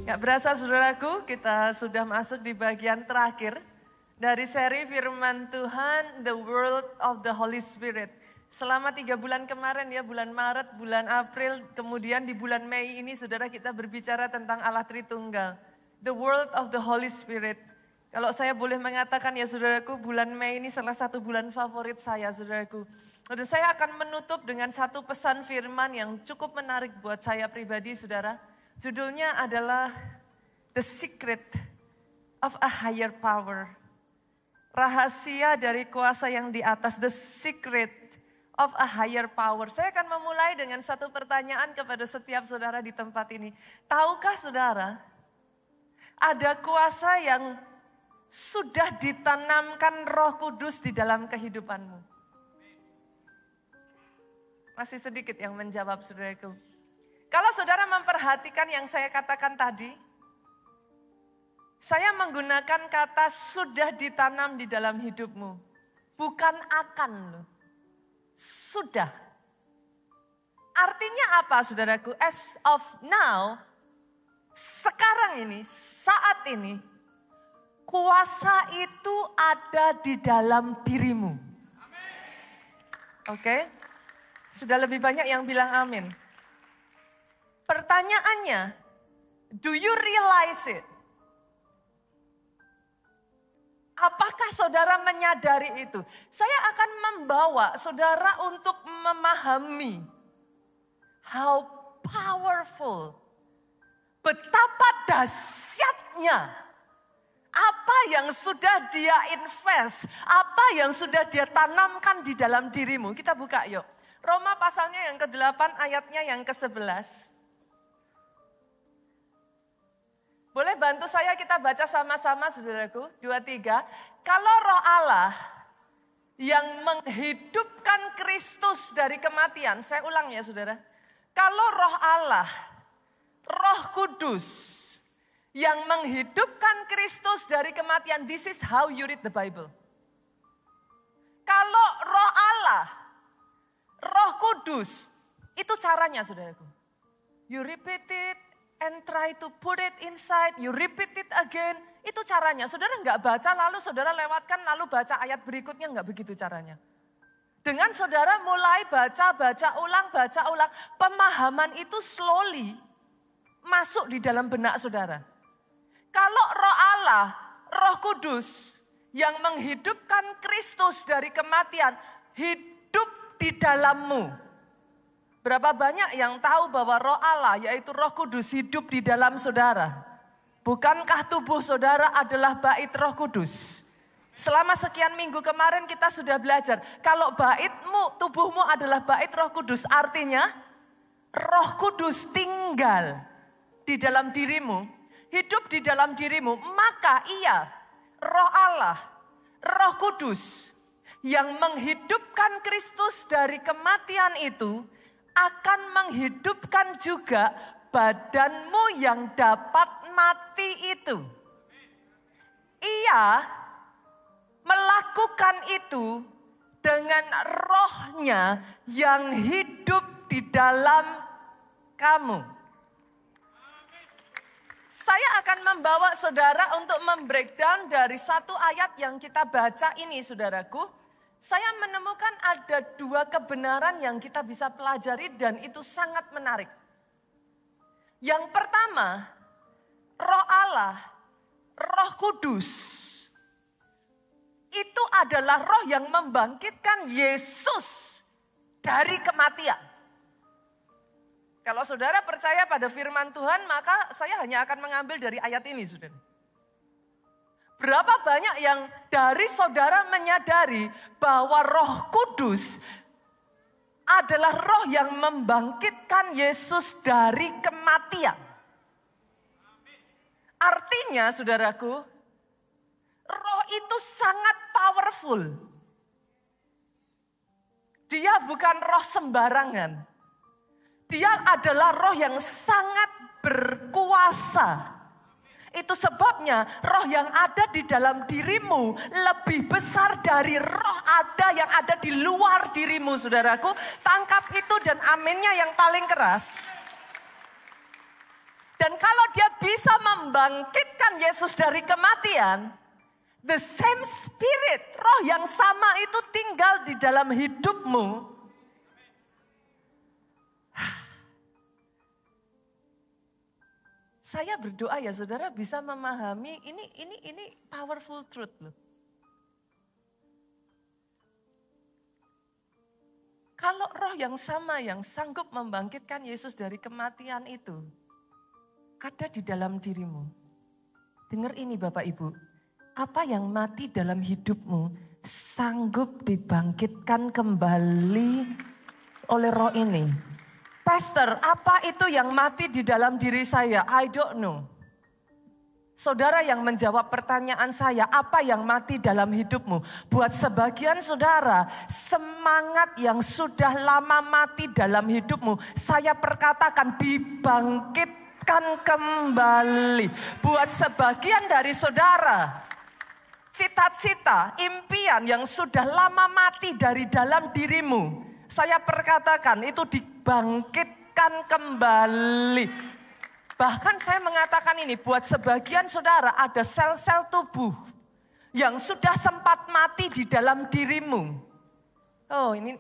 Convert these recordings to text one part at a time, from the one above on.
Gak berasa saudaraku, kita sudah masuk di bagian terakhir dari seri firman Tuhan, The World of the Holy Spirit. Selama 3 bulan kemarin ya, bulan Maret, bulan April, kemudian di bulan Mei ini saudara kita berbicara tentang Allah Tritunggal. The World of the Holy Spirit. Kalau saya boleh mengatakan ya saudaraku, bulan Mei ini salah satu bulan favorit saya saudaraku. Dan saya akan menutup dengan satu pesan firman yang cukup menarik buat saya pribadi saudara. Judulnya adalah The Secret of a Higher Power. Rahasia dari kuasa yang di atas, the secret of a higher power. Saya akan memulai dengan satu pertanyaan kepada setiap saudara di tempat ini. Tahukah saudara, ada kuasa yang sudah ditanamkan Roh Kudus di dalam kehidupanmu? Masih sedikit yang menjawab saudaraku. Kalau saudara memperhatikan yang saya katakan tadi, saya menggunakan kata sudah ditanam di dalam hidupmu. Bukan akan loh. Sudah. Artinya apa saudaraku? As of now, sekarang ini, saat ini, kuasa itu ada di dalam dirimu. Oke? Sudah lebih banyak yang bilang amin. Pertanyaannya, do you realize it? Apakah saudara menyadari itu? Saya akan membawa saudara untuk memahami how powerful, betapa dahsyatnya apa yang sudah dia invest, apa yang sudah dia tanamkan di dalam dirimu. Kita buka yuk. Roma pasalnya yang ke-8 ayatnya yang ke-11. Boleh bantu saya kita baca sama-sama saudaraku, 2, 3. Kalau Roh Allah yang menghidupkan Kristus dari kematian, saya ulang ya saudara. Kalau Roh Allah, Roh Kudus yang menghidupkan Kristus dari kematian, this is how you read the Bible. Kalau Roh Allah, Roh Kudus, itu caranya saudaraku. You repeat it. And try to put it inside, you repeat it again. Itu caranya. Saudara nggak baca lalu saudara lewatkan lalu baca ayat berikutnya, nggak begitu caranya. Dengan saudara mulai baca ulang. Pemahaman itu slowly masuk di dalam benak saudara. Kalau Roh Allah, Roh Kudus yang menghidupkan Kristus dari kematian hidup di dalammu. Berapa banyak yang tahu bahwa Roh Allah yaitu Roh Kudus hidup di dalam saudara? Bukankah tubuh saudara adalah bait Roh Kudus? Selama sekian minggu kemarin kita sudah belajar. Kalau baitmu, tubuhmu adalah bait Roh Kudus, artinya Roh Kudus tinggal di dalam dirimu, hidup di dalam dirimu. Maka ia, Roh Allah, Roh Kudus yang menghidupkan Kristus dari kematian itu akan menghidupkan juga badanmu yang dapat mati itu. Ia melakukan itu dengan rohnya yang hidup di dalam kamu. Saya akan membawa saudara untuk membreakdown dari satu ayat yang kita baca ini saudaraku. Saya menemukan ada 2 kebenaran yang kita bisa pelajari dan itu sangat menarik. Yang pertama, Roh Allah, Roh Kudus, itu adalah roh yang membangkitkan Yesus dari kematian. Kalau saudara percaya pada firman Tuhan, maka saya hanya akan mengambil dari ayat ini, saudara. Berapa banyak yang dari saudara menyadari bahwa Roh Kudus adalah roh yang membangkitkan Yesus dari kematian. Artinya saudaraku, roh itu sangat powerful. Dia bukan roh sembarangan. Dia adalah roh yang sangat berkuasa. Itu sebabnya roh yang ada di dalam dirimu lebih besar dari roh yang ada di luar dirimu saudaraku. Tangkap itu dan aminnya yang paling keras. Dan kalau dia bisa bisa membangkitkan Yesus dari kematian, the same spirit, roh yang sama itu tinggal di dalam hidupmu. Saya berdoa ya saudara bisa memahami ini powerful truth loh. Kalau roh yang sama yang sanggup membangkitkan Yesus dari kematian itu ada di dalam dirimu. Dengar ini Bapak Ibu, apa yang mati dalam hidupmu sanggup dibangkitkan kembali oleh roh ini. Pastor, apa itu yang mati di dalam diri saya? I don't know. Saudara yang menjawab pertanyaan saya, apa yang mati dalam hidupmu? Buat sebagian saudara, semangat yang sudah lama mati dalam hidupmu, saya perkatakan dibangkitkan kembali. Buat sebagian dari saudara, cita-cita, impian yang sudah lama mati dari dalam dirimu, saya perkatakan itu dibangkitkan kembali. Bahkan saya mengatakan ini, buat sebagian saudara ada sel-sel tubuh yang sudah sempat mati di dalam dirimu. Oh, ini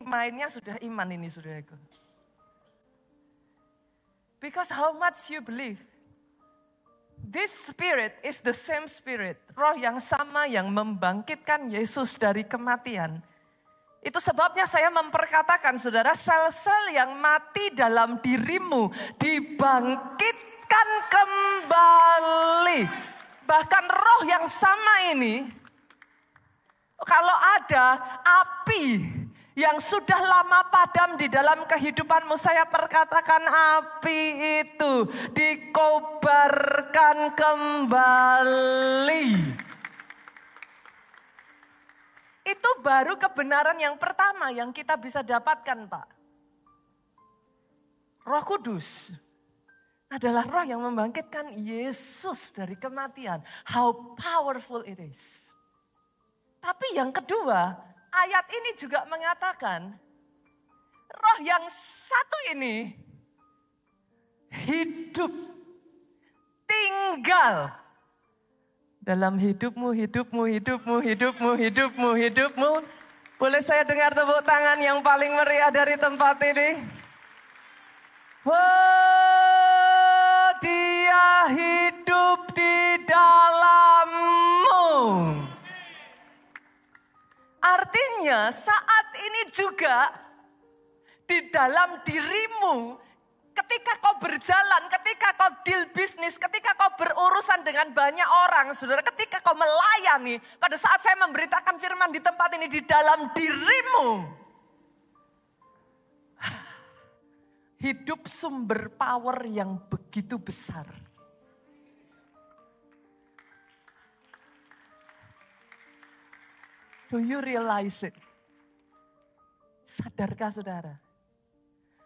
mainnya sudah iman ini saudaraku. Because how much you believe. This spirit is the same spirit. Roh yang sama yang membangkitkan Yesus dari kematian. Itu sebabnya saya memperkatakan saudara, sel-sel yang mati dalam dirimu dibangkitkan kembali. Bahkan roh yang sama ini, kalau ada api yang sudah lama padam di dalam kehidupanmu, saya perkatakan api itu dikobarkan kembali. Itu baru kebenaran yang pertama yang kita bisa dapatkan, Pak. Roh Kudus adalah roh yang membangkitkan Yesus dari kematian. How powerful it is. Tapi yang kedua, ayat ini juga mengatakan, roh yang satu ini hidup, tinggal dalam hidupmu. Boleh saya dengar tepuk tangan yang paling meriah dari tempat ini? Oh, dia hidup di dalammu. Artinya saat ini juga di dalam dirimu, ketika kau berjalan, ketika kau deal bisnis, ketika kau berurusan dengan banyak orang, saudara, ketika kau melayani, pada saat saya memberitakan firman di tempat ini, di dalam dirimu, hidup sumber power yang begitu besar. Do you realize it? Sadarkah saudara?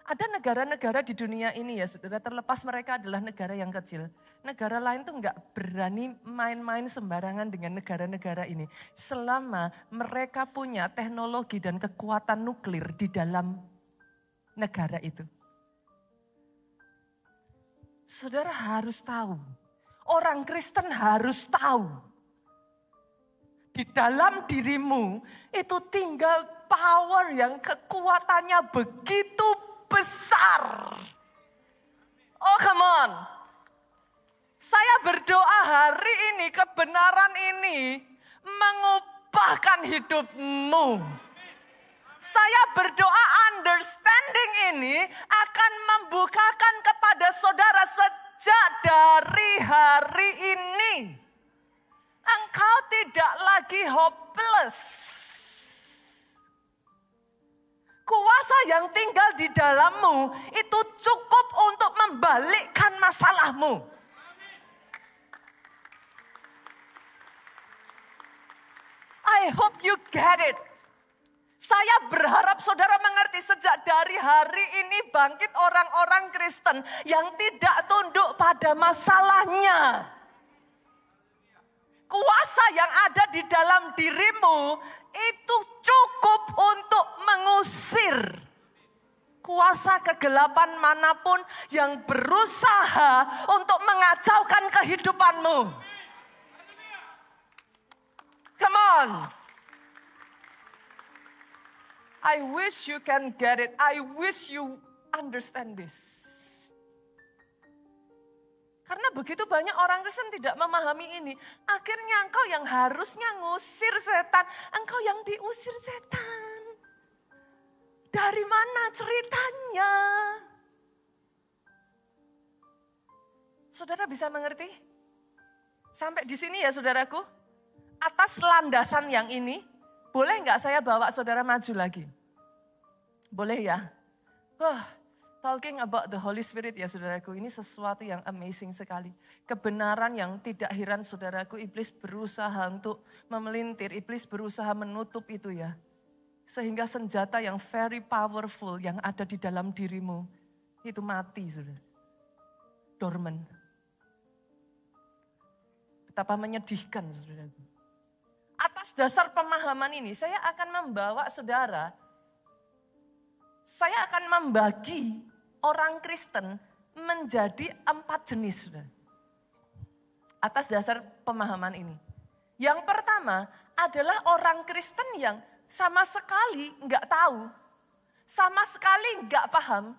Ada negara-negara di dunia ini ya saudara, terlepas mereka adalah negara yang kecil. Negara lain tuh enggak berani main-main sembarangan dengan negara-negara ini. Selama mereka punya teknologi dan kekuatan nuklir di dalam negara itu. Saudara harus tahu, orang Kristen harus tahu. Di dalam dirimu itu tinggal power yang kekuatannya begitu besar. Oh come on. Saya berdoa hari ini kebenaran ini mengubahkan hidupmu. Saya berdoa understanding ini akan membukakan kepada saudara sejak dari hari ini. Engkau tidak lagi hopeless. Kuasa yang tinggal di dalammu itu cukup untuk membalikkan masalahmu. I hope you get it. Saya berharap saudara mengerti sejak dari hari ini bangkit orang-orang Kristen yang tidak tunduk pada masalahnya. Kuasa yang ada di dalam dirimu itu cukup untuk mengusir kuasa kegelapan manapun yang berusaha untuk mengacaukan kehidupanmu. Come on. I wish you can get it. I wish you understand this. Karena begitu banyak orang Kristen tidak memahami ini. Akhirnya engkau yang harusnya ngusir setan, engkau yang diusir setan. Dari mana ceritanya? Saudara bisa mengerti? Sampai di sini ya saudaraku. Atas landasan yang ini, boleh nggak saya bawa saudara maju lagi? Boleh ya? Wah. Talking about the Holy Spirit ya saudaraku, ini sesuatu yang amazing sekali. Kebenaran yang tidak heran saudaraku, iblis berusaha untuk memelintir, iblis berusaha menutup itu ya. Sehingga senjata yang very powerful yang ada di dalam dirimu, itu mati saudara. Dormant. Betapa menyedihkan saudaraku. Atas dasar pemahaman ini, saya akan membawa saudara, saya akan membagi orang Kristen menjadi 4 jenis. Atas dasar pemahaman ini. Yang pertama adalah orang Kristen yang sama sekali nggak tahu, sama sekali nggak paham,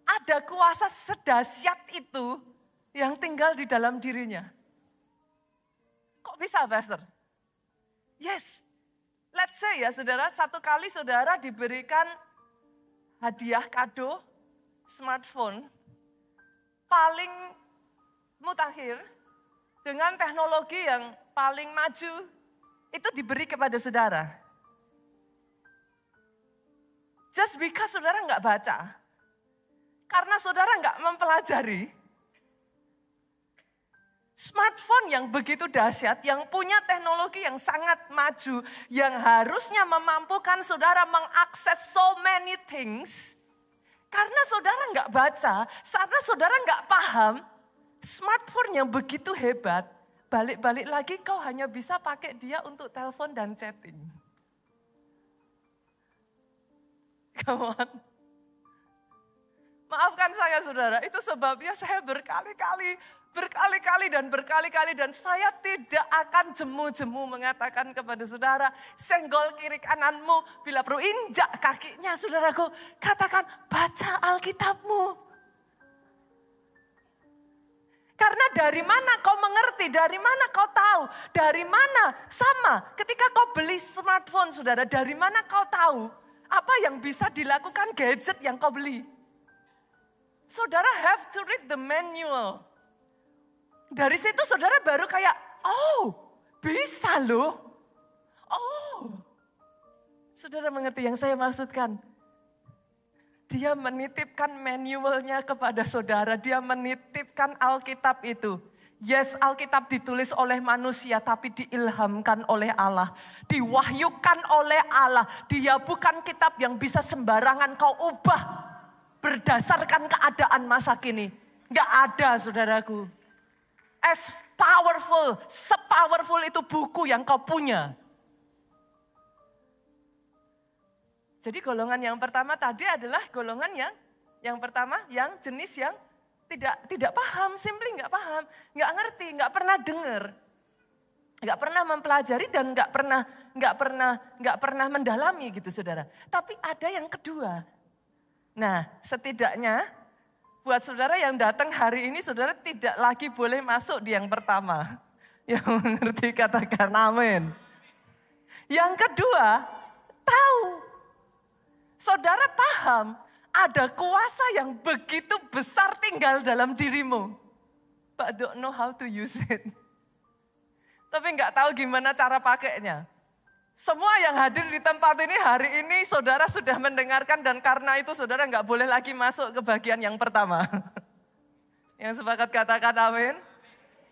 ada kuasa sedahsyat itu yang tinggal di dalam dirinya. Kok bisa, Pastor? Yes, let's say ya saudara, satu kali saudara diberikan hadiah kado, smartphone paling mutakhir dengan teknologi yang paling maju itu diberi kepada saudara. Just because saudara nggak baca, karena saudara nggak mempelajari, smartphone yang begitu dahsyat, yang punya teknologi yang sangat maju, yang harusnya memampukan saudara mengakses so many things. Karena saudara nggak baca, karena saudara nggak paham, smartphone yang begitu hebat, balik-balik lagi kau hanya bisa pakai dia untuk telepon dan chatting. Come on. Maafkan saya saudara, itu sebabnya saya berkali-kali dan saya tidak akan jemu-jemu mengatakan kepada saudara, senggol kiri kananmu, bila perlu injak kakinya saudaraku, katakan baca Alkitabmu. Karena dari mana kau mengerti, dari mana kau tahu, dari mana sama ketika kau beli smartphone saudara, dari mana kau tahu apa yang bisa dilakukan gadget yang kau beli. Saudara have to read the manual. Dari situ saudara baru kayak, oh bisa loh. Oh, saudara mengerti yang saya maksudkan. Dia menitipkan manualnya kepada saudara. Dia menitipkan Alkitab itu. Yes, Alkitab ditulis oleh manusia tapi diilhamkan oleh Allah. Diwahyukan oleh Allah. Dia bukan kitab yang bisa sembarangan kau ubah berdasarkan keadaan masa kini. Gak ada saudaraku. As powerful, sepowerful itu buku yang kau punya. Jadi golongan yang pertama tadi adalah golongan yang pertama yang jenis yang tidak paham, simply nggak paham, nggak ngerti, nggak pernah dengar, nggak pernah mempelajari dan nggak pernah mendalami gitu saudara. Tapi ada yang kedua. Nah, setidaknya buat saudara yang datang hari ini, saudara tidak lagi boleh masuk di yang pertama. Yang mengerti katakan amin. Yang kedua, tahu. Saudara paham ada kuasa yang begitu besar tinggal dalam dirimu. But don't know how to use it. Tapi nggak tahu gimana cara pakainya. Semua yang hadir di tempat ini hari ini saudara sudah mendengarkan dan karena itu saudara nggak boleh lagi masuk ke bagian yang pertama. Yang sepakat katakan amin.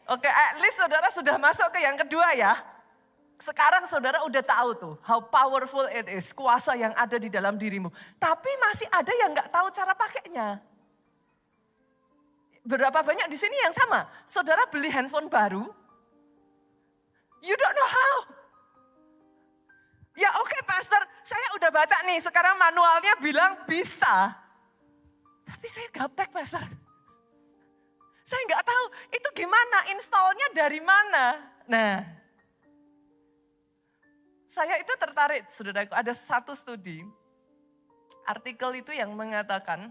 Oke, at least saudara sudah masuk ke yang kedua ya. Sekarang saudara udah tahu tuh how powerful it is, kuasa yang ada di dalam dirimu. Tapi masih ada yang nggak tahu cara pakainya. Berapa banyak di sini yang sama? Saudara beli handphone baru, you don't know how. Ya oke pastor, saya udah baca nih, sekarang manualnya bilang bisa. Tapi saya gaptek pastor. Saya nggak tahu itu gimana, installnya dari mana. Nah, saya itu tertarik, saudaraku, ada satu studi, artikel itu yang mengatakan,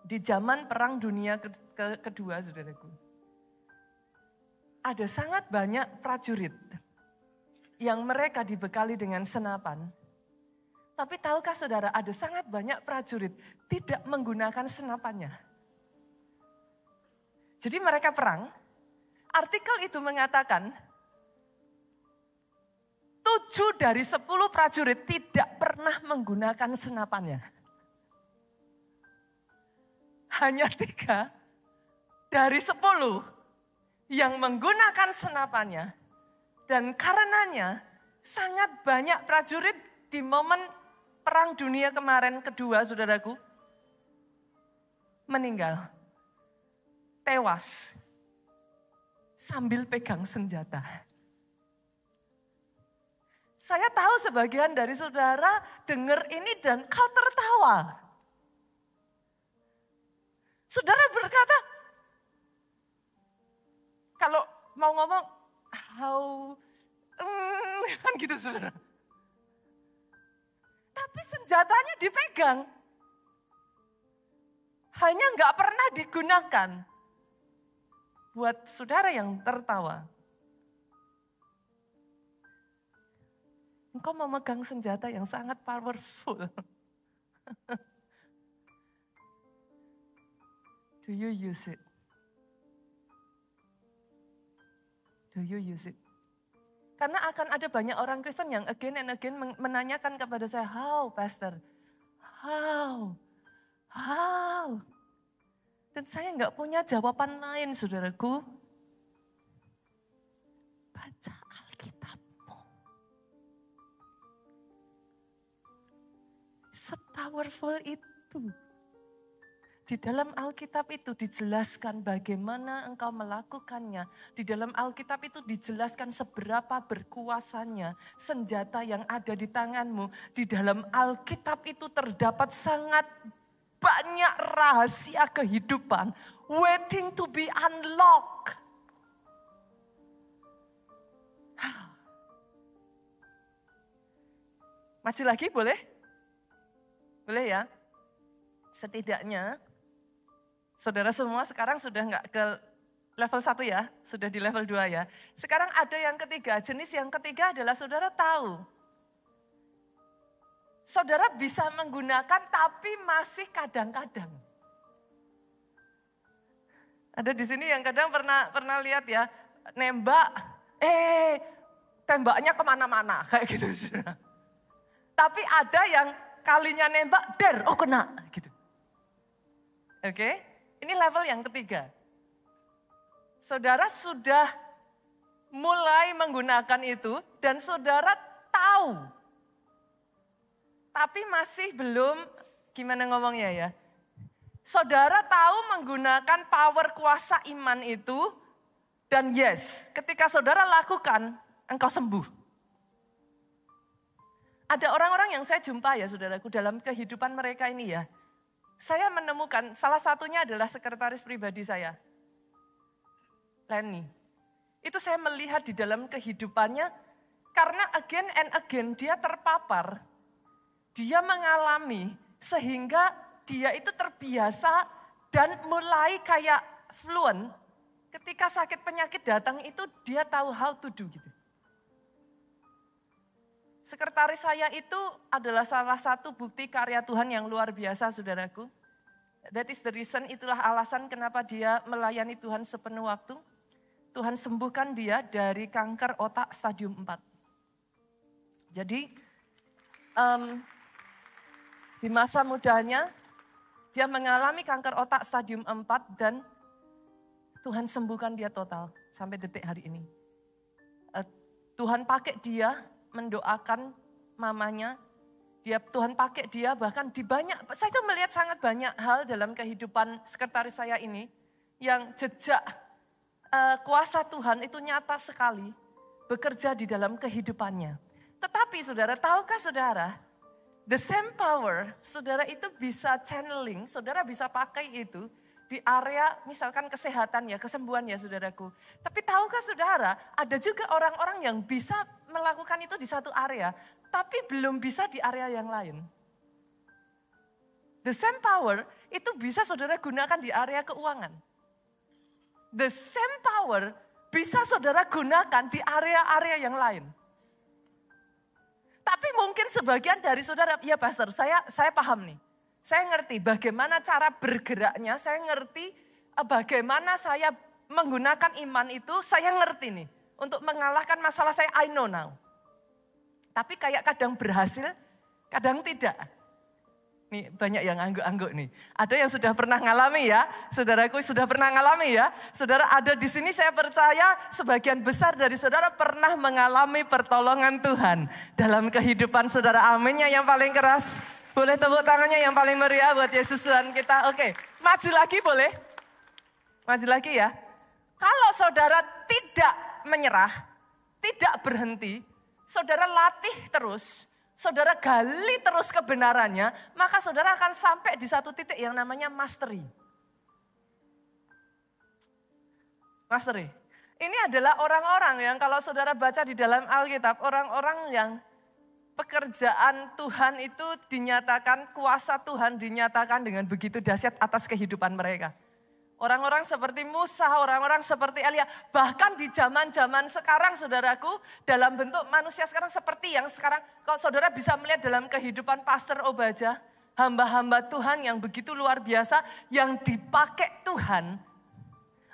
di zaman Perang Dunia Kedua, saudaraku, ada sangat banyak prajurit yang mereka dibekali dengan senapan. Tapi tahukah saudara, ada sangat banyak prajurit tidak menggunakan senapannya. Jadi mereka perang, artikel itu mengatakan 7 dari 10 prajurit tidak pernah menggunakan senapannya. Hanya 3 dari 10 yang menggunakan senapannya. Dan karenanya sangat banyak prajurit di momen Perang Dunia kemarin kedua, saudaraku, meninggal, tewas, sambil pegang senjata. Saya tahu sebagian dari saudara dengar ini dan kau tertawa. Saudara berkata, kalau mau ngomong, kan gitu saudara. Tapi senjatanya dipegang. Hanya nggak pernah digunakan. Buat saudara yang tertawa. Engkau memegang senjata yang sangat powerful. Do you use it? Do you use it? Karena akan ada banyak orang Kristen yang again and again menanyakan kepada saya, how pastor? How? How? Dan saya nggak punya jawaban lain, saudaraku. Baca Alkitabmu. Se-powerful itu. Di dalam Alkitab itu dijelaskan bagaimana engkau melakukannya. Di dalam Alkitab itu dijelaskan seberapa berkuasanya senjata yang ada di tanganmu. Di dalam Alkitab itu terdapat sangat banyak rahasia kehidupan waiting to be unlocked. Maju lagi boleh? Boleh ya? Setidaknya saudara semua sekarang sudah enggak ke level 1 ya, sudah di level 2 ya. Sekarang ada yang ketiga, jenis yang ketiga adalah saudara tahu. Saudara bisa menggunakan tapi masih kadang-kadang. Ada di sini yang kadang pernah lihat ya, nembak, tembaknya kemana-mana, kayak gitu saudara. Tapi ada yang kalinya nembak, kena, gitu. Oke, ini level yang ketiga. Saudara sudah mulai menggunakan itu dan saudara tahu. Tapi masih belum, gimana ngomongnya ya. Saudara tahu menggunakan power kuasa iman itu dan yes, ketika saudara lakukan, engkau sembuh. Ada orang-orang yang saya jumpa ya saudaraku dalam kehidupan mereka ini ya. Saya menemukan salah satunya adalah sekretaris pribadi saya, Lenny. Itu saya melihat di dalam kehidupannya karena again and again dia terpapar. Dia mengalami sehingga dia itu terbiasa dan mulai kayak fluent. Ketika sakit penyakit datang itu dia tahu how to do gitu. Sekretaris saya itu adalah salah satu bukti karya Tuhan yang luar biasa saudaraku. That is the reason, itulah alasan kenapa dia melayani Tuhan sepenuh waktu. Tuhan sembuhkan dia dari kanker otak stadium 4. Jadi di masa mudanya dia mengalami kanker otak stadium 4 dan Tuhan sembuhkan dia total sampai detik hari ini. Tuhan pakai dia mendoakan mamanya, Tuhan pakai dia bahkan di banyak, saya itu melihat sangat banyak hal dalam kehidupan sekretaris saya ini yang jejak kuasa Tuhan itu nyata sekali bekerja di dalam kehidupannya. Tetapi saudara, tahukah saudara, the same power, saudara itu bisa channeling, saudara bisa pakai itu di area misalkan kesehatan ya, kesembuhan ya saudaraku. Tapi tahukah saudara, ada juga orang-orang yang bisa melakukan itu di satu area, tapi belum bisa di area yang lain. The same power itu bisa saudara gunakan di area keuangan. The same power bisa saudara gunakan di area-area yang lain. Tapi mungkin sebagian dari saudara, ya pastor, saya paham nih. Saya ngerti bagaimana cara bergeraknya, saya ngerti bagaimana saya menggunakan iman itu, saya ngerti nih. Untuk mengalahkan masalah saya, I know now. Tapi kayak kadang berhasil, kadang tidak. Nih banyak yang angguk-angguk nih. Ada yang sudah pernah ngalami ya, saudaraku sudah pernah ngalami ya. Saudara ada di sini, saya percaya sebagian besar dari saudara pernah mengalami pertolongan Tuhan dalam kehidupan saudara. Aminnya yang paling keras. Boleh tepuk tangannya yang paling meriah buat Yesus Tuhan kita. Oke, maju lagi boleh? Maju lagi ya. Kalau saudara tidak menyerah, tidak berhenti, saudara latih terus, saudara gali terus kebenarannya, maka saudara akan sampai di satu titik yang namanya mastery. Mastery. Ini adalah orang-orang yang kalau saudara baca di dalam Alkitab, orang-orang yang pekerjaan Tuhan itu dinyatakan, kuasa Tuhan dinyatakan dengan begitu dahsyat atas kehidupan mereka. Orang-orang seperti Musa, orang-orang seperti Elia, bahkan di zaman-zaman sekarang saudaraku, dalam bentuk manusia sekarang seperti yang sekarang, kalau saudara bisa melihat dalam kehidupan Pastor Obadjah, hamba-hamba Tuhan yang begitu luar biasa, yang dipakai Tuhan,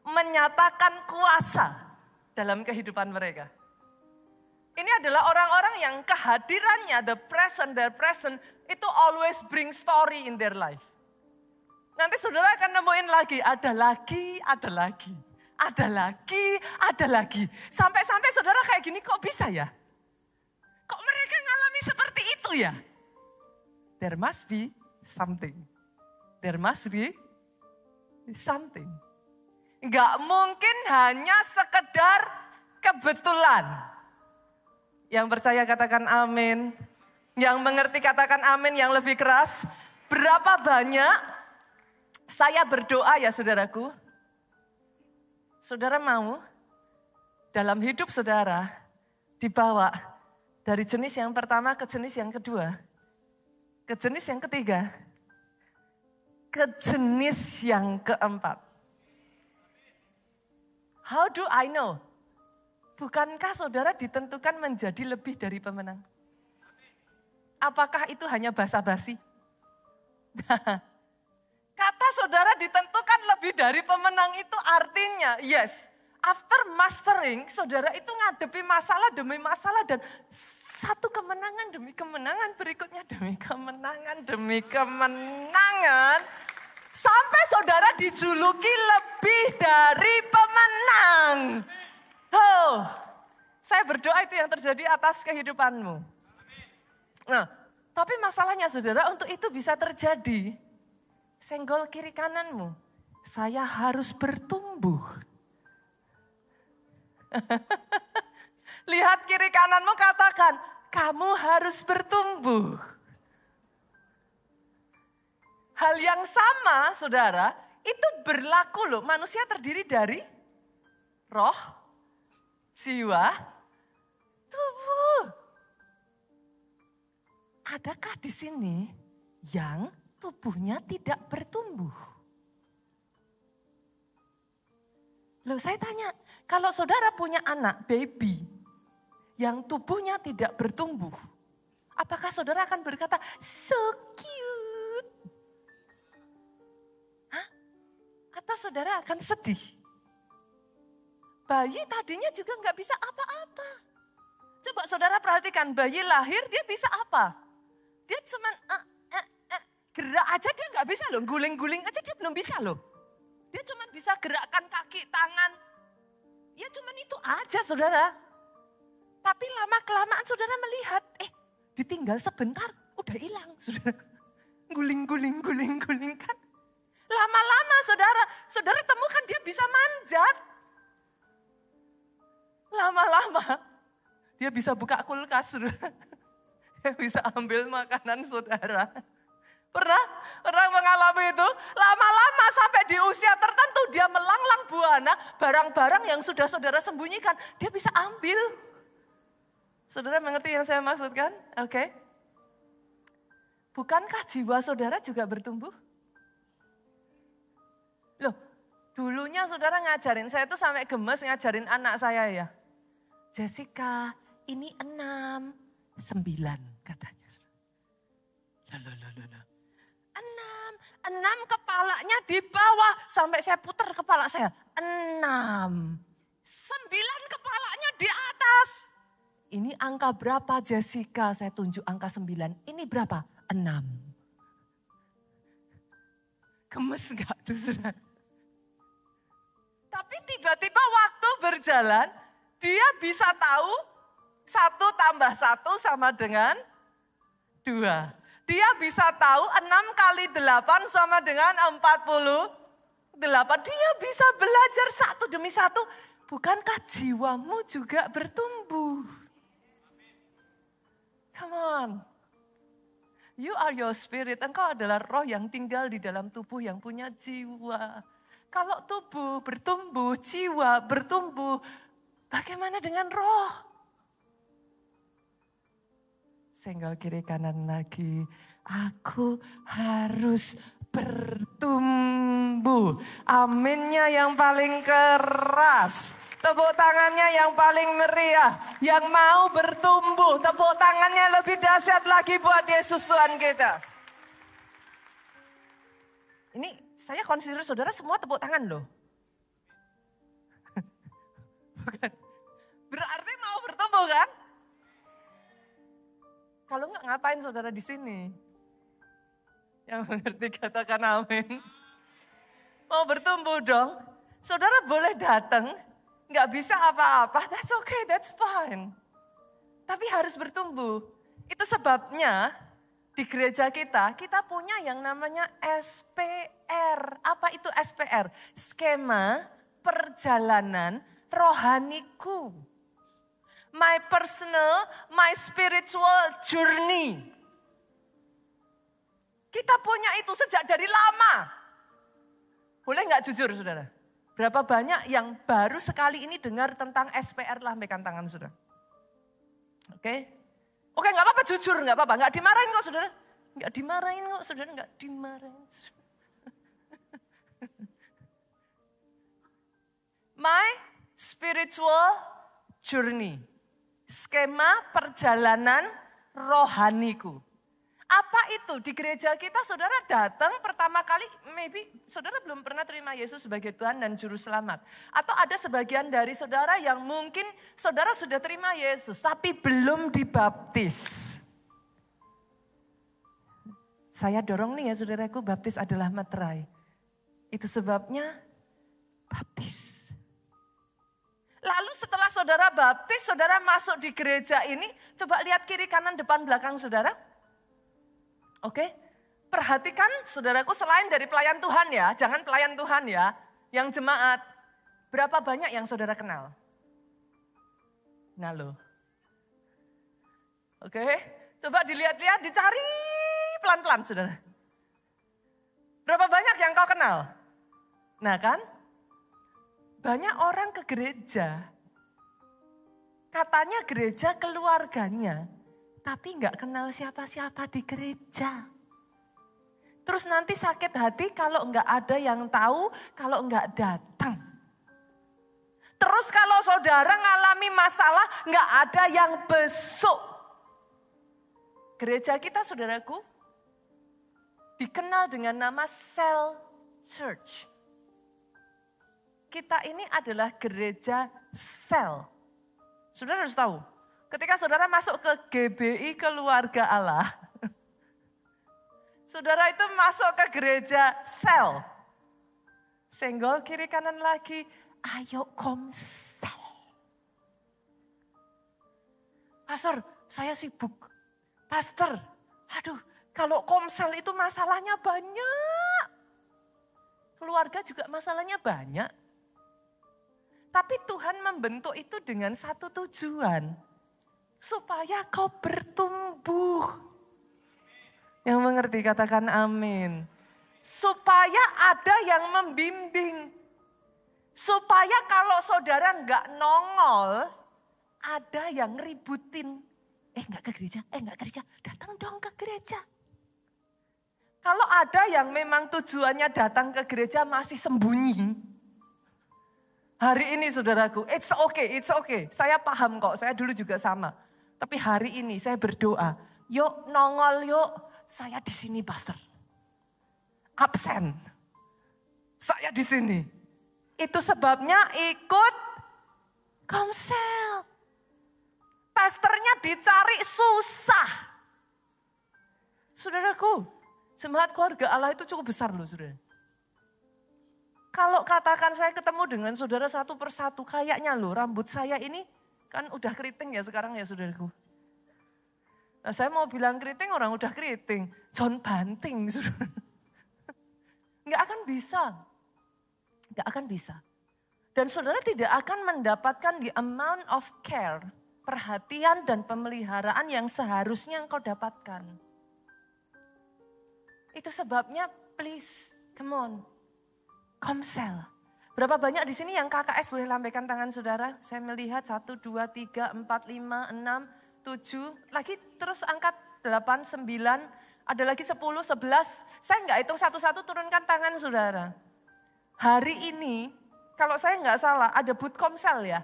menyatakan kuasa dalam kehidupan mereka. Ini adalah orang-orang yang kehadirannya, their present, itu always bring story in their life. Nanti saudara akan nemuin lagi, ada lagi, ada lagi. Ada lagi, ada lagi. Sampai-sampai saudara kayak gini, kok bisa ya? Kok mereka ngalami seperti itu ya? There must be something. There must be something. Enggak mungkin hanya sekedar kebetulan. Yang percaya katakan amin. Yang mengerti katakan amin yang lebih keras. Berapa banyak saya berdoa ya saudaraku, saudara mau dalam hidup saudara dibawa dari jenis yang pertama ke jenis yang kedua, ke jenis yang ketiga, ke jenis yang keempat. How do I know? Bukankah saudara ditentukan menjadi lebih dari pemenang? Apakah itu hanya basa-basi? Kata saudara ditentukan lebih dari pemenang itu artinya, yes, after mastering, saudara itu ngadepi masalah demi masalah dan satu kemenangan demi kemenangan berikutnya demi kemenangan demi kemenangan. Sampai saudara dijuluki lebih dari pemenang. Oh, saya berdoa itu yang terjadi atas kehidupanmu. Nah, tapi masalahnya saudara untuk itu bisa terjadi. Senggol kiri kananmu, saya harus bertumbuh. Lihat kiri kananmu, katakan, kamu harus bertumbuh. Hal yang sama saudara, itu berlaku loh. Manusia terdiri dari roh, jiwa, tubuh. Adakah di sini yang tubuhnya tidak bertumbuh? Loh saya tanya, kalau saudara punya anak, baby, yang tubuhnya tidak bertumbuh, apakah saudara akan berkata, so cute? Hah? Atau saudara akan sedih? Bayi tadinya juga nggak bisa apa-apa. Coba saudara perhatikan, bayi lahir dia bisa apa? Dia cuma gerak aja dia nggak bisa loh, guling-guling aja dia belum bisa loh. Dia cuma bisa gerakkan kaki, tangan. Ya cuma itu aja saudara. Tapi lama-kelamaan saudara melihat, ditinggal sebentar udah hilang saudara. Guling-guling kan. Lama-lama saudara temukan dia bisa manjat. Lama-lama Dia bisa buka kulkas, dia bisa ambil makanan saudara. Pernah orang mengalami itu? Lama-lama sampai di usia tertentu dia melanglang buana, barang-barang yang sudah saudara sembunyikan, dia bisa ambil. Saudara mengerti yang saya maksudkan? Oke. Bukankah jiwa saudara juga bertumbuh? Loh, dulunya saudara ngajarin, saya tuh sampai gemes ngajarin anak saya ya. Jessica, ini 6, 9 katanya. Loh. 6 kepalanya di bawah, sampai saya putar kepala saya. 6, 9 kepalanya di atas. Ini angka berapa Jessica? Saya tunjuk angka 9. Ini berapa? 6. Gemes gak tuh saudara? Tapi tiba-tiba waktu berjalan, dia bisa tahu 1 tambah 1 sama dengan 2. Dia bisa tahu 6 kali 8 sama dengan 48. Dia bisa belajar satu demi satu. Bukankah jiwamu juga bertumbuh? Come on. You are your spirit. Engkau adalah roh yang tinggal di dalam tubuh yang punya jiwa. Kalau tubuh bertumbuh, jiwa bertumbuh, bagaimana dengan roh? Senggol kiri kanan lagi. Aku harus bertumbuh. Aminnya yang paling keras. Tepuk tangannya yang paling meriah. Yang mau bertumbuh. Tepuk tangannya lebih dahsyat lagi buat Yesus Tuhan kita. Ini saya consider saudara semua tepuk tangan loh. Bukan. Berarti mau bertumbuh kan? Kalau enggak ngapain saudara di sini? Yang mengerti katakan amin. Mau bertumbuh dong. Saudara boleh datang, enggak bisa apa-apa, that's okay, that's fine. Tapi harus bertumbuh. Itu sebabnya di gereja kita punya yang namanya SPR. Apa itu SPR? Skema perjalanan rohaniku. My personal, my spiritual journey. Kita punya itu sejak dari lama. Boleh nggak jujur saudara? Berapa banyak yang baru sekali ini dengar tentang SPR? Lambaikan tangan saudara. Oke? Oke, nggak apa-apa, jujur, nggak apa-apa. Nggak dimarahin kok saudara. Nggak dimarahin kok saudara, nggak dimarahin. My spiritual journey. Skema perjalanan rohaniku. Apa itu? Di gereja kita saudara datang pertama kali, maybe saudara belum pernah terima Yesus sebagai Tuhan dan Juru Selamat. Atau ada sebagian dari saudara yang mungkin saudara sudah terima Yesus tapi belum dibaptis. Saya dorong nih ya saudaraku, baptis adalah materai. Itu sebabnya baptis. Lalu setelah saudara baptis, saudara masuk di gereja ini, coba lihat kiri kanan depan belakang saudara. Oke, perhatikan saudaraku selain dari pelayan Tuhan ya, jangan pelayan Tuhan ya, yang jemaat. Berapa banyak yang saudara kenal? Nah loh. Oke, coba dilihat-lihat, dicari pelan-pelan saudara. Berapa banyak yang kau kenal? Nah kan? Banyak orang ke gereja, katanya gereja keluarganya, tapi nggak kenal siapa-siapa di gereja. Terus nanti sakit hati kalau nggak ada yang tahu, kalau nggak datang. Terus kalau saudara ngalami masalah, nggak ada yang besuk. Gereja kita saudaraku, dikenal dengan nama Cell Church. Kita ini adalah gereja sel. Saudara harus tahu, ketika saudara masuk ke GBI Keluarga Allah, saudara itu masuk ke gereja sel. Senggol kiri kanan lagi, ayo komsel. Pastor, saya sibuk. Pastor, aduh kalau komsel itu masalahnya banyak. Keluarga juga masalahnya banyak. Tapi Tuhan membentuk itu dengan satu tujuan. supaya kau bertumbuh. Yang mengerti katakan amin. Supaya ada yang membimbing. Supaya kalau saudara enggak nongol, ada yang ributin. Enggak ke gereja, enggak ke gereja, datang dong ke gereja. Kalau ada yang memang tujuannya datang ke gereja masih sembunyi. Hari ini saudaraku, it's okay. Saya paham kok, saya dulu juga sama. Tapi hari ini saya berdoa, yuk nongol yuk, saya di sini pastor. Absen. Saya di sini. Itu sebabnya ikut komsel. Pastornya dicari susah. Saudaraku, jemaat keluarga Allah itu cukup besar loh saudara. Kalau katakan saya ketemu dengan saudara satu persatu, kayaknya loh rambut saya ini kan udah keriting ya sekarang ya saudaraku. Nah saya mau bilang keriting, orang udah keriting. John Banting saudara. Nggak akan bisa. Nggak akan bisa. Dan saudara tidak akan mendapatkan the amount of care, perhatian dan pemeliharaan yang seharusnya engkau dapatkan. Itu sebabnya please, come on, komsel. Berapa banyak di sini yang KKS boleh lambaikan tangan saudara? Saya melihat 1, 2, 3, 4, 5, 6, 7. Lagi terus angkat 8, 9, ada lagi 10, 11. Saya enggak hitung satu-satu, turunkan tangan saudara. Hari ini, kalau saya enggak salah, ada boot komsel ya?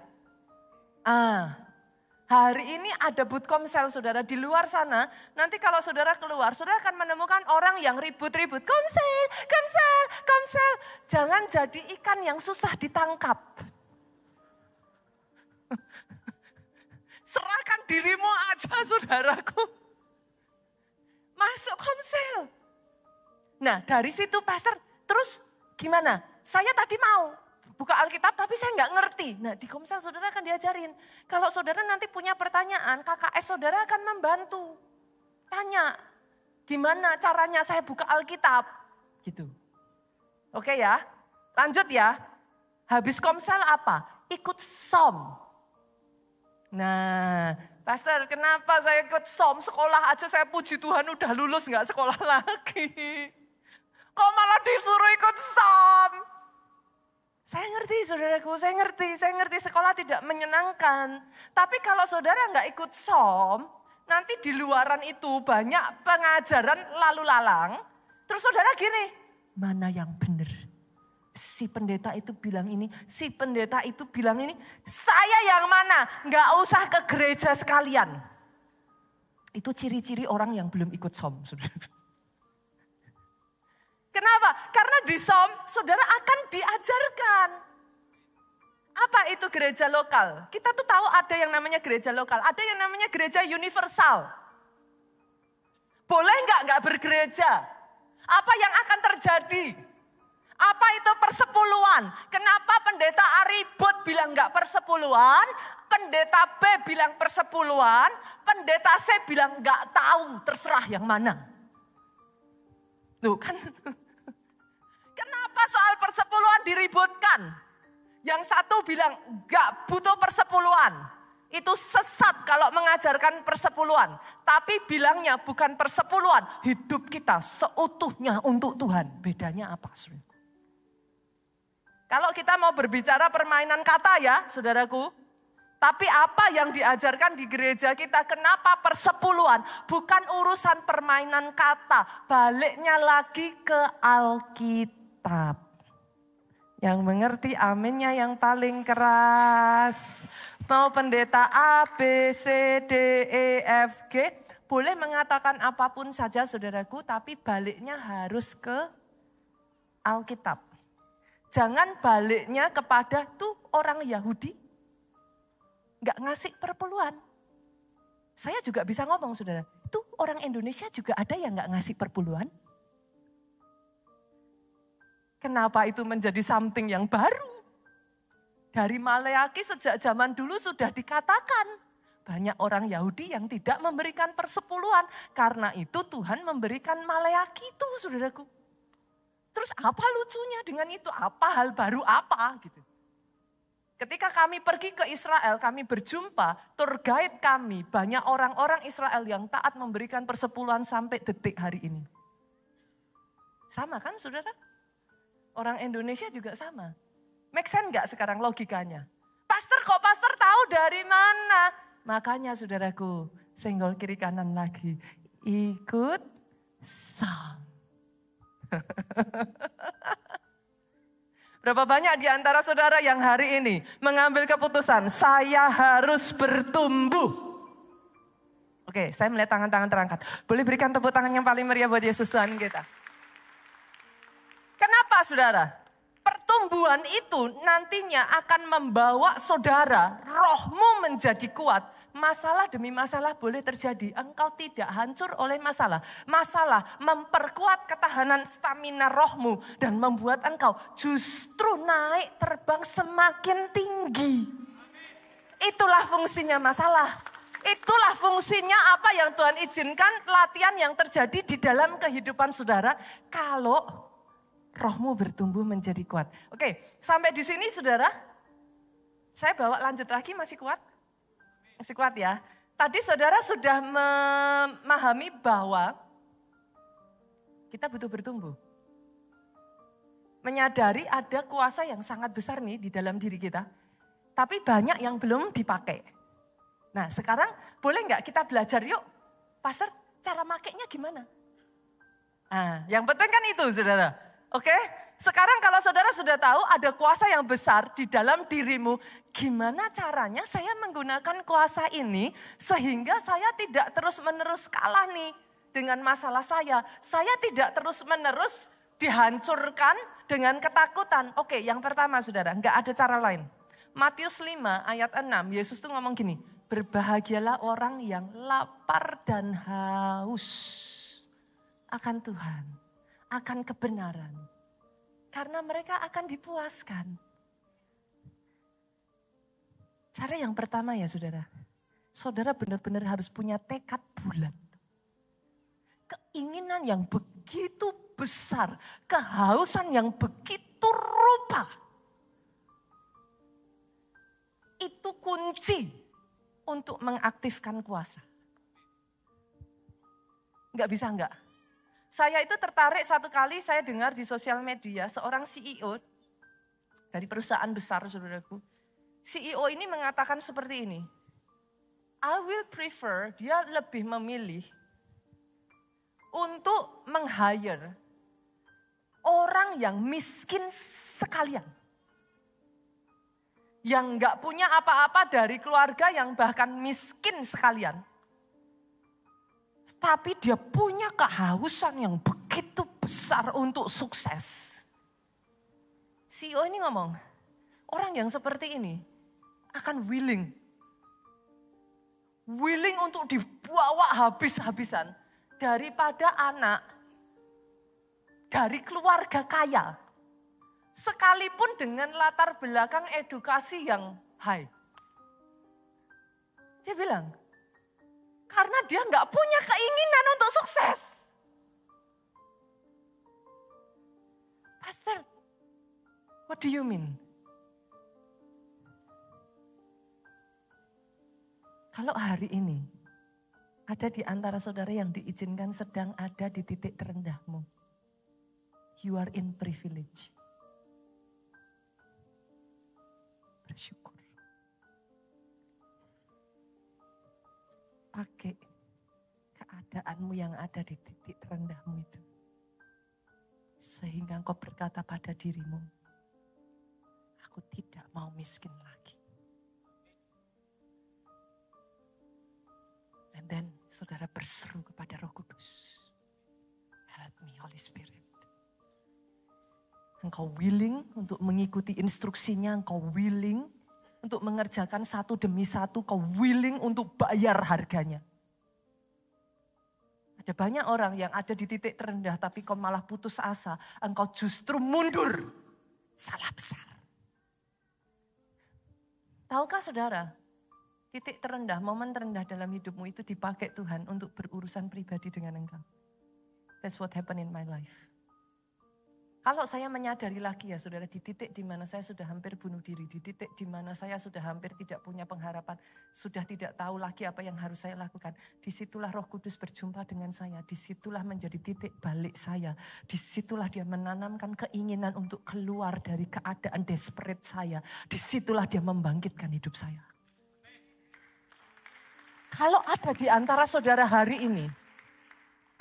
Hari ini ada boot komsel saudara di luar sana. Nanti kalau saudara keluar, saudara akan menemukan orang yang ribut-ribut. Komsel. Jangan jadi ikan yang susah ditangkap. Serahkan dirimu aja saudaraku. Masuk komsel. Nah dari situ pastor, terus gimana? Saya tadi mau buka Alkitab tapi saya nggak ngerti. Nah di komsel saudara akan diajarin. Kalau saudara nanti punya pertanyaan, KKS saudara akan membantu. Tanya, gimana caranya saya buka Alkitab? Gitu. Oke ya, lanjut ya. Habis komsel apa? Ikut SOM. Nah, pastor kenapa saya ikut SOM? Sekolah aja saya puji Tuhan udah lulus nggak sekolah lagi. Kok malah disuruh ikut SOM? Saya ngerti saudaraku, saya ngerti sekolah tidak menyenangkan. Tapi kalau saudara nggak ikut SOM, nanti di luaran itu banyak pengajaran lalu lalang. Terus saudara gini, mana yang benar? Si pendeta itu bilang ini, si pendeta itu bilang ini. Saya yang mana? Nggak usah ke gereja sekalian. Itu ciri-ciri orang yang belum ikut SOM, saudara. Kenapa? Karena di SOM saudara akan diajarkan. Apa itu gereja lokal? Kita tuh tahu ada yang namanya gereja lokal, ada yang namanya gereja universal. Boleh nggak bergereja? Apa yang akan terjadi? Apa itu persepuluhan? Kenapa pendeta A ribut bilang nggak persepuluhan? Pendeta B bilang persepuluhan, pendeta C bilang nggak tahu, terserah yang mana. Loh kan, kenapa soal persepuluhan diributkan? Yang satu bilang gak butuh persepuluhan. Itu sesat kalau mengajarkan persepuluhan. Tapi bilangnya bukan persepuluhan, hidup kita seutuhnya untuk Tuhan. Bedanya apa? Kalau kita mau berbicara permainan kata ya saudaraku. Tapi apa yang diajarkan di gereja kita, kenapa persepuluhan? Bukan urusan permainan kata, baliknya lagi ke Alkitab. Yang mengerti aminnya yang paling keras. Mau pendeta A, B, C, D, E, F, G. Boleh mengatakan apapun saja saudaraku, tapi baliknya harus ke Alkitab. Jangan baliknya kepada tuh orang Yahudi. Nggak ngasih perpuluhan. Saya juga bisa ngomong saudara, itu orang Indonesia juga ada yang nggak ngasih perpuluhan. Kenapa itu menjadi something yang baru? Dari Maleaki sejak zaman dulu sudah dikatakan. Banyak orang Yahudi yang tidak memberikan persepuluhan. Karena itu Tuhan memberikan Maleaki itu saudaraku. Terus apa lucunya dengan itu? Apa hal baru apa gitu? Ketika kami pergi ke Israel, kami berjumpa, tour guide kami, banyak orang-orang Israel yang taat memberikan persepuluhan sampai detik hari ini. Sama kan saudara? Orang Indonesia juga sama. Make sense nggak sekarang logikanya? Pastor kok pastor tahu dari mana? Makanya saudaraku, senggol kiri kanan lagi. Ikut song. Berapa banyak di antara saudara yang hari ini mengambil keputusan, saya harus bertumbuh. Oke, saya melihat tangan-tangan terangkat. Boleh berikan tepuk tangan yang paling meriah buat Yesus Tuhan kita. Kenapa saudara? Pertumbuhan itu nantinya akan membawa saudara, rohmu menjadi kuat. Masalah demi masalah boleh terjadi. Engkau tidak hancur oleh masalah. Masalah memperkuat ketahanan stamina rohmu. Dan membuat engkau justru naik terbang semakin tinggi. Itulah fungsinya masalah. Itulah fungsinya apa yang Tuhan izinkan, latihan yang terjadi di dalam kehidupan saudara. Kalau rohmu bertumbuh menjadi kuat. Oke, sampai di sini saudara. Saya bawa lanjut lagi, masih kuat? Masih kuat ya. Tadi saudara sudah memahami bahwa kita butuh bertumbuh. Menyadari ada kuasa yang sangat besar nih di dalam diri kita. Tapi banyak yang belum dipakai. Nah sekarang boleh nggak kita belajar yuk. Pastor cara makainya gimana? Nah yang penting kan itu saudara. Oke, sekarang kalau saudara sudah tahu ada kuasa yang besar di dalam dirimu, gimana caranya saya menggunakan kuasa ini sehingga saya tidak terus-menerus kalah nih dengan masalah saya. Saya tidak terus-menerus dihancurkan dengan ketakutan. Oke, yang pertama saudara, enggak ada cara lain. Matius 5 ayat 6, Yesus tuh ngomong gini, berbahagialah orang yang lapar dan haus akan Tuhan, akan kebenaran. Karena mereka akan dipuaskan. Cara yang pertama ya saudara. Saudara benar-benar harus punya tekad bulat. Keinginan yang begitu besar. Kehausan yang begitu rupa. Itu kunci untuk mengaktifkan kuasa. Enggak bisa enggak. Saya itu tertarik satu kali saya dengar di sosial media seorang CEO dari perusahaan besar saudaraku. CEO ini mengatakan seperti ini. I will prefer, dia lebih memilih untuk meng-hire orang yang miskin sekalian. Yang enggak punya apa-apa dari keluarga yang bahkan miskin sekalian. Tapi dia punya kehausan yang begitu besar untuk sukses. CEO ini ngomong, orang yang seperti ini akan willing untuk dibawa habis-habisan daripada anak dari keluarga kaya. Sekalipun dengan latar belakang edukasi yang high. Dia bilang, karena dia nggak punya keinginan untuk sukses. Pastor, what do you mean? Kalau hari ini ada di antara saudara yang diizinkan sedang ada di titik terendahmu. You are in privilege. Bersyukur. Pakai keadaanmu yang ada di titik terendahmu itu. Sehingga engkau berkata pada dirimu, aku tidak mau miskin lagi. And then saudara berseru kepada Roh Kudus. Help me Holy Spirit. Engkau willing untuk mengikuti instruksinya, engkau willing untuk mengerjakan satu demi satu, kau willing untuk bayar harganya. Ada banyak orang yang ada di titik terendah tapi kau malah putus asa. Engkau justru mundur. Salah besar. Tahukah saudara, titik terendah, momen terendah dalam hidupmu itu dipakai Tuhan untuk berurusan pribadi dengan engkau. That's what happened in my life. Kalau saya menyadari lagi ya saudara, di titik di mana saya sudah hampir bunuh diri, di titik di mana saya sudah hampir tidak punya pengharapan, sudah tidak tahu lagi apa yang harus saya lakukan. Disitulah Roh Kudus berjumpa dengan saya, disitulah menjadi titik balik saya. Disitulah dia menanamkan keinginan untuk keluar dari keadaan desperate saya. Disitulah dia membangkitkan hidup saya. Kalau ada di antara saudara hari ini,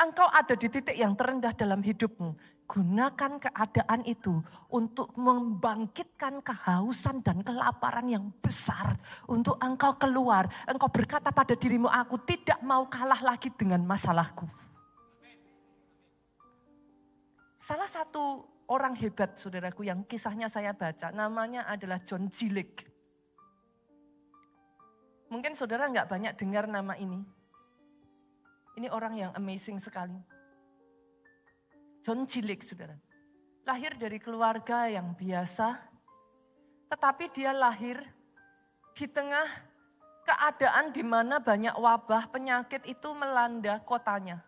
engkau ada di titik yang terendah dalam hidupmu, gunakan keadaan itu untuk membangkitkan kehausan dan kelaparan yang besar. Untuk engkau keluar, engkau berkata pada dirimu, aku tidak mau kalah lagi dengan masalahku. Salah satu orang hebat saudaraku yang kisahnya saya baca, namanya adalah John Gillick. Mungkin saudara nggak banyak dengar nama ini. Ini orang yang amazing sekali. John Gillick, saudara. Lahir dari keluarga yang biasa, tetapi dia lahir di tengah keadaan di mana banyak wabah penyakit itu melanda kotanya,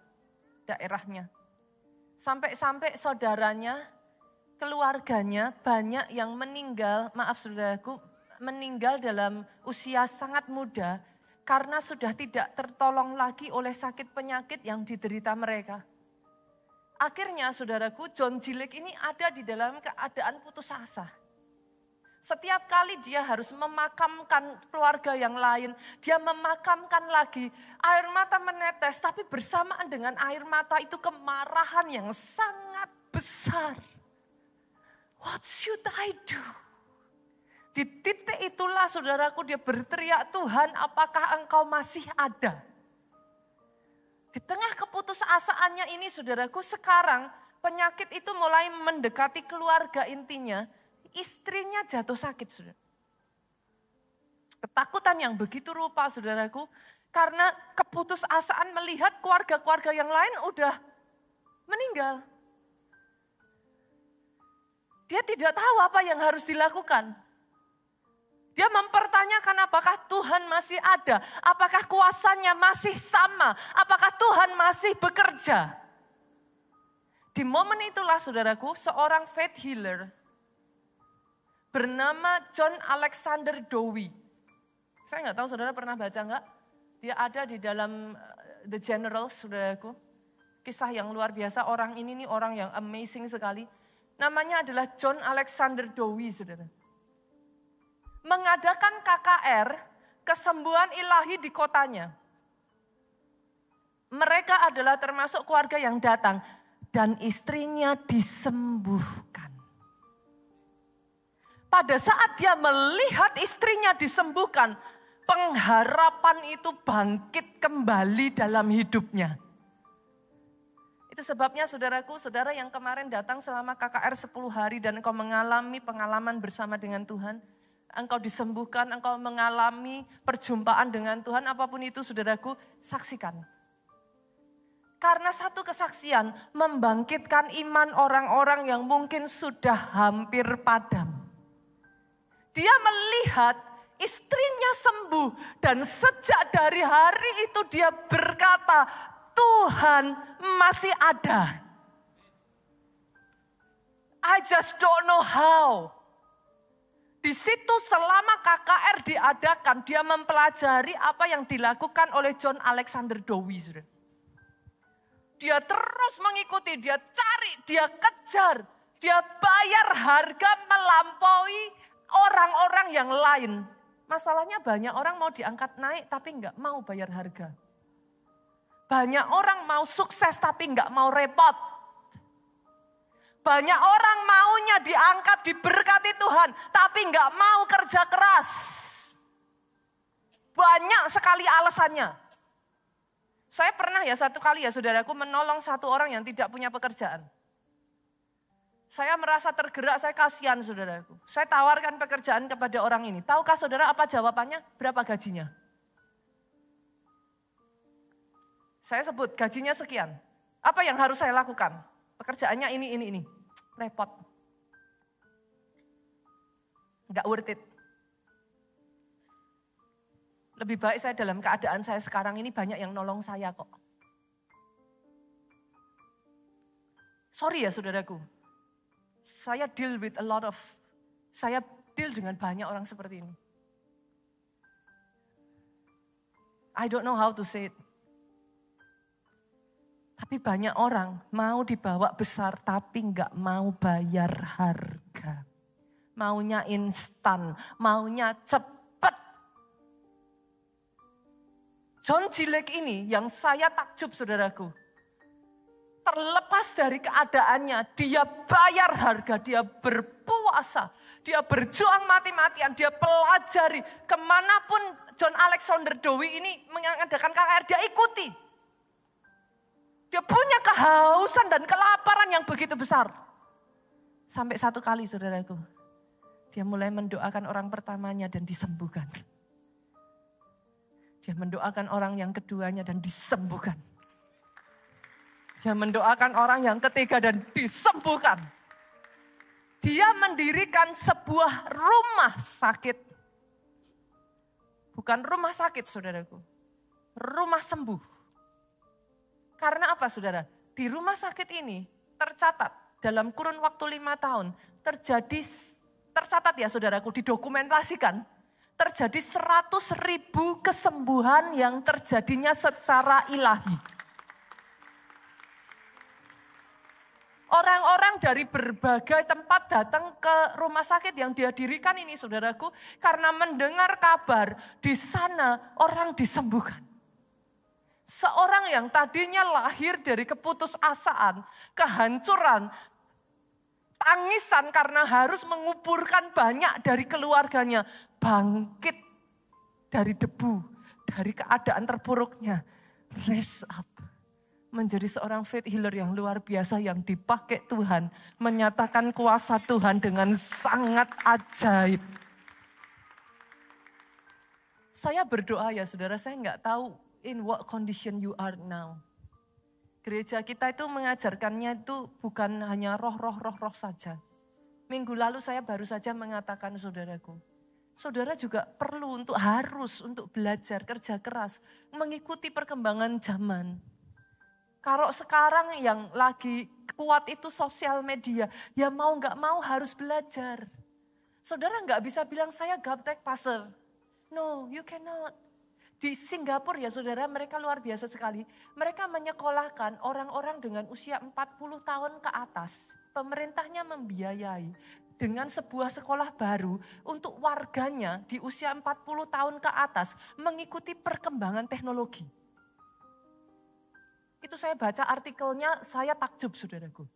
daerahnya. Sampai-sampai saudaranya, keluarganya banyak yang meninggal, maaf saudaraku, meninggal dalam usia sangat muda karena sudah tidak tertolong lagi oleh sakit penyakit yang diderita mereka. Akhirnya saudaraku, John Gillick ini ada di dalam keadaan putus asa. Setiap kali dia harus memakamkan keluarga yang lain, dia memakamkan lagi, air mata menetes, tapi bersamaan dengan air mata itu kemarahan yang sangat besar. What should I do? Di titik itulah saudaraku dia berteriak, Tuhan apakah engkau masih ada? Di tengah keputusasaannya ini saudaraku, sekarang penyakit itu mulai mendekati keluarga intinya, istrinya jatuh sakit. Saudara. Ketakutan yang begitu rupa saudaraku, karena keputusasaan melihat keluarga-keluarga yang lain udah meninggal. Dia tidak tahu apa yang harus dilakukan. Dia mempertanyakan apakah Tuhan masih ada, apakah kuasanya masih sama, apakah Tuhan masih bekerja. Di momen itulah saudaraku, seorang faith healer bernama John Alexander Dowie. Saya nggak tahu saudara pernah baca nggak? Dia ada di dalam The Generals, saudaraku. Kisah yang luar biasa, orang ini nih orang yang amazing sekali. Namanya adalah John Alexander Dowie, saudara. Mengadakan KKR, kesembuhan ilahi di kotanya. Mereka adalah termasuk keluarga yang datang dan istrinya disembuhkan. Pada saat dia melihat istrinya disembuhkan, pengharapan itu bangkit kembali dalam hidupnya. Itu sebabnya saudaraku, saudara yang kemarin datang selama KKR 10 hari dan engkau mengalami pengalaman bersama dengan Tuhan, engkau disembuhkan, engkau mengalami perjumpaan dengan Tuhan, apapun itu saudaraku, saksikan. Karena satu kesaksian membangkitkan iman orang-orang yang mungkin sudah hampir padam. Dia melihat istrinya sembuh dan sejak dari hari itu dia berkata, Tuhan masih ada. I just don't know how. Di situ selama KKR diadakan, dia mempelajari apa yang dilakukan oleh John Alexander Dowie. Dia terus mengikuti, dia cari, dia kejar, dia bayar harga melampaui orang-orang yang lain. Masalahnya banyak orang mau diangkat naik tapi enggak mau bayar harga. Banyak orang mau sukses tapi enggak mau repot. Banyak orang maunya diangkat, diberkati Tuhan, tapi enggak mau kerja keras. Banyak sekali alasannya. Saya pernah ya satu kali ya saudaraku menolong satu orang yang tidak punya pekerjaan. Saya merasa tergerak, saya kasihan saudaraku. Saya tawarkan pekerjaan kepada orang ini. Tahukah saudara apa jawabannya? Berapa gajinya? Saya sebut gajinya sekian. Apa yang harus saya lakukan? Pekerjaannya ini. Repot. Enggak worth it. Lebih baik saya dalam keadaan saya sekarang ini banyak yang nolong saya kok. Sorry ya saudaraku. Saya deal dengan banyak orang seperti ini. I don't know how to say it. Tapi banyak orang mau dibawa besar tapi nggak mau bayar harga. Maunya instan, maunya cepat. John G. Lake ini yang saya takjub saudaraku. Terlepas dari keadaannya, dia bayar harga, dia berpuasa, dia berjuang mati-matian, dia pelajari. Kemanapun John Alexander Dowie ini mengadakan KKR, dia ikuti. Dia punya kehausan dan kelaparan yang begitu besar. Sampai satu kali saudaraku, dia mulai mendoakan orang pertamanya dan disembuhkan. Dia mendoakan orang yang keduanya dan disembuhkan. Dia mendoakan orang yang ketiga dan disembuhkan. Dia mendirikan sebuah rumah sakit. Bukan rumah sakit saudaraku. Rumah sembuh. Karena apa saudara? Di rumah sakit ini tercatat dalam kurun waktu 5 tahun. Tercatat ya saudaraku, didokumentasikan. Terjadi 100.000 kesembuhan yang terjadinya secara ilahi. Orang-orang dari berbagai tempat datang ke rumah sakit yang dia dirikan ini saudaraku. Karena mendengar kabar di sana orang disembuhkan. Seorang yang tadinya lahir dari keputusasaan, kehancuran, tangisan karena harus menguburkan banyak dari keluarganya. Bangkit dari debu, dari keadaan terpuruknya. Raise up. Menjadi seorang faith healer yang luar biasa yang dipakai Tuhan. Menyatakan kuasa Tuhan dengan sangat ajaib. Saya berdoa ya saudara, saya nggak tahu in what condition you are now. Gereja kita itu mengajarkannya itu bukan hanya roh saja. Minggu lalu saya baru saja mengatakan saudaraku. Saudara juga perlu harus untuk belajar kerja keras. Mengikuti perkembangan zaman. Kalau sekarang yang lagi kuat itu sosial media, ya mau nggak mau harus belajar. Saudara nggak bisa bilang saya gaptek pastor. No, you cannot. Di Singapura ya saudara, mereka luar biasa sekali. Mereka menyekolahkan orang-orang dengan usia 40 tahun ke atas. Pemerintahnya membiayai dengan sebuah sekolah baru untuk warganya di usia 40 tahun ke atas mengikuti perkembangan teknologi. Itu saya baca artikelnya, saya takjub saudaraku.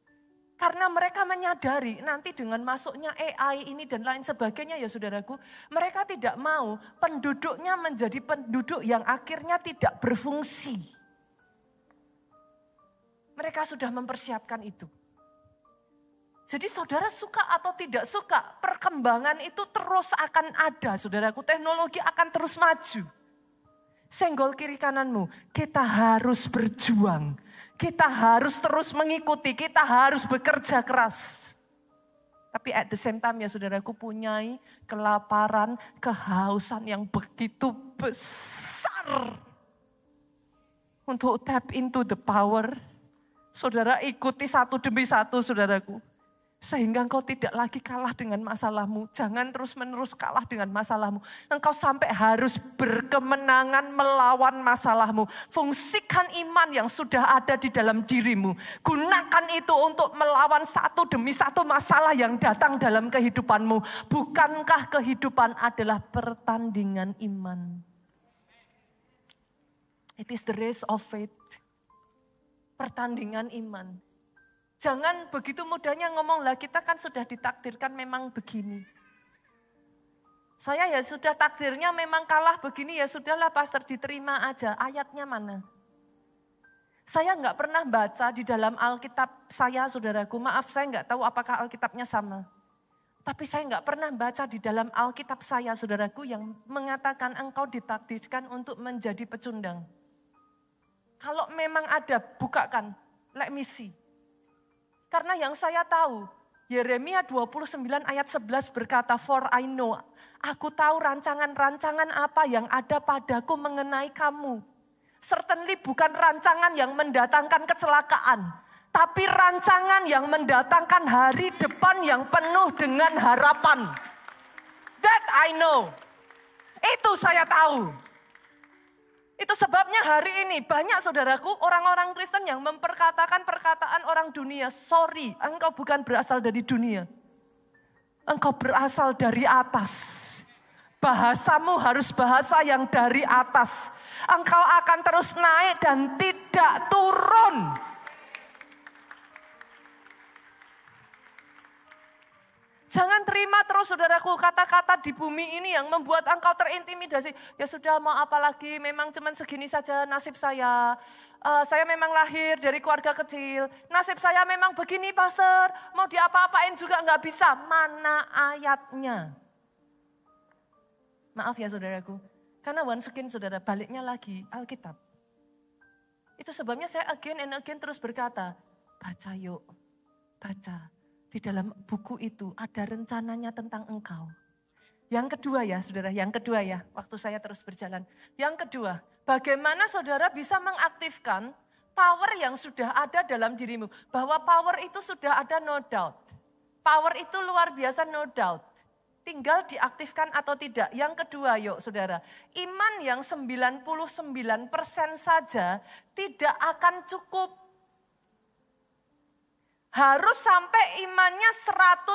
Karena mereka menyadari nanti dengan masuknya AI ini dan lain sebagainya ya saudaraku. Mereka tidak mau penduduknya menjadi penduduk yang akhirnya tidak berfungsi. Mereka sudah mempersiapkan itu. Jadi saudara suka atau tidak suka, perkembangan itu terus akan ada saudaraku. Teknologi akan terus maju. Senggol kiri kananmu, kita harus berjuang. Kita harus terus mengikuti, kita harus bekerja keras. Tapi at the same time ya saudaraku punyai kelaparan, kehausan yang begitu besar. Untuk tap into the power, saudara ikuti satu demi satu saudaraku. Sehingga engkau tidak lagi kalah dengan masalahmu. Jangan terus-menerus kalah dengan masalahmu. Engkau sampai harus berkemenangan melawan masalahmu. Fungsikan iman yang sudah ada di dalam dirimu. Gunakan itu untuk melawan satu demi satu masalah yang datang dalam kehidupanmu. Bukankah kehidupan adalah pertandingan iman? It is the race of faith. Pertandingan iman. Jangan begitu mudahnya ngomong, lah kita kan sudah ditakdirkan memang begini. Saya ya sudah takdirnya memang kalah begini, ya sudahlah pastor diterima aja. Ayatnya mana? Saya nggak pernah baca di dalam Alkitab saya saudaraku, maaf saya nggak tahu apakah Alkitabnya sama. Tapi saya nggak pernah baca di dalam Alkitab saya saudaraku yang mengatakan engkau ditakdirkan untuk menjadi pecundang. Kalau memang ada, bukakan, let me see. Karena yang saya tahu, Yeremia 29 ayat 11 berkata, for I know, aku tahu rancangan-rancangan apa yang ada padaku mengenai kamu. Certainly bukan rancangan yang mendatangkan kecelakaan, tetapi rancangan yang mendatangkan hari depan yang penuh dengan harapan. That I know. Itu saya tahu. Itu sebabnya hari ini banyak saudaraku orang-orang Kristen yang memperkatakan perkataan orang dunia. Sorry, engkau bukan berasal dari dunia. Engkau berasal dari atas. Bahasamu harus bahasa yang dari atas. Engkau akan terus naik dan tidak turun. Jangan terima terus saudaraku kata-kata di bumi ini yang membuat engkau terintimidasi. Ya sudah mau apa lagi, memang cuman segini saja nasib saya. Saya memang lahir dari keluarga kecil. Nasib saya memang begini pastor. Mau diapa-apain juga nggak bisa. Mana ayatnya? Maaf ya saudaraku. Karena once again saudara baliknya lagi Alkitab. Itu sebabnya saya again and again terus berkata. Baca yuk. Baca. Di dalam buku itu ada rencananya tentang engkau. Yang kedua ya saudara, yang kedua ya. Waktu saya terus berjalan. Yang kedua, bagaimana saudara bisa mengaktifkan power yang sudah ada dalam dirimu. Bahwa power itu sudah ada no doubt. Power itu luar biasa no doubt. Tinggal diaktifkan atau tidak. Yang kedua yuk saudara, iman yang 99% saja tidak akan cukup. Harus sampai imannya 100%.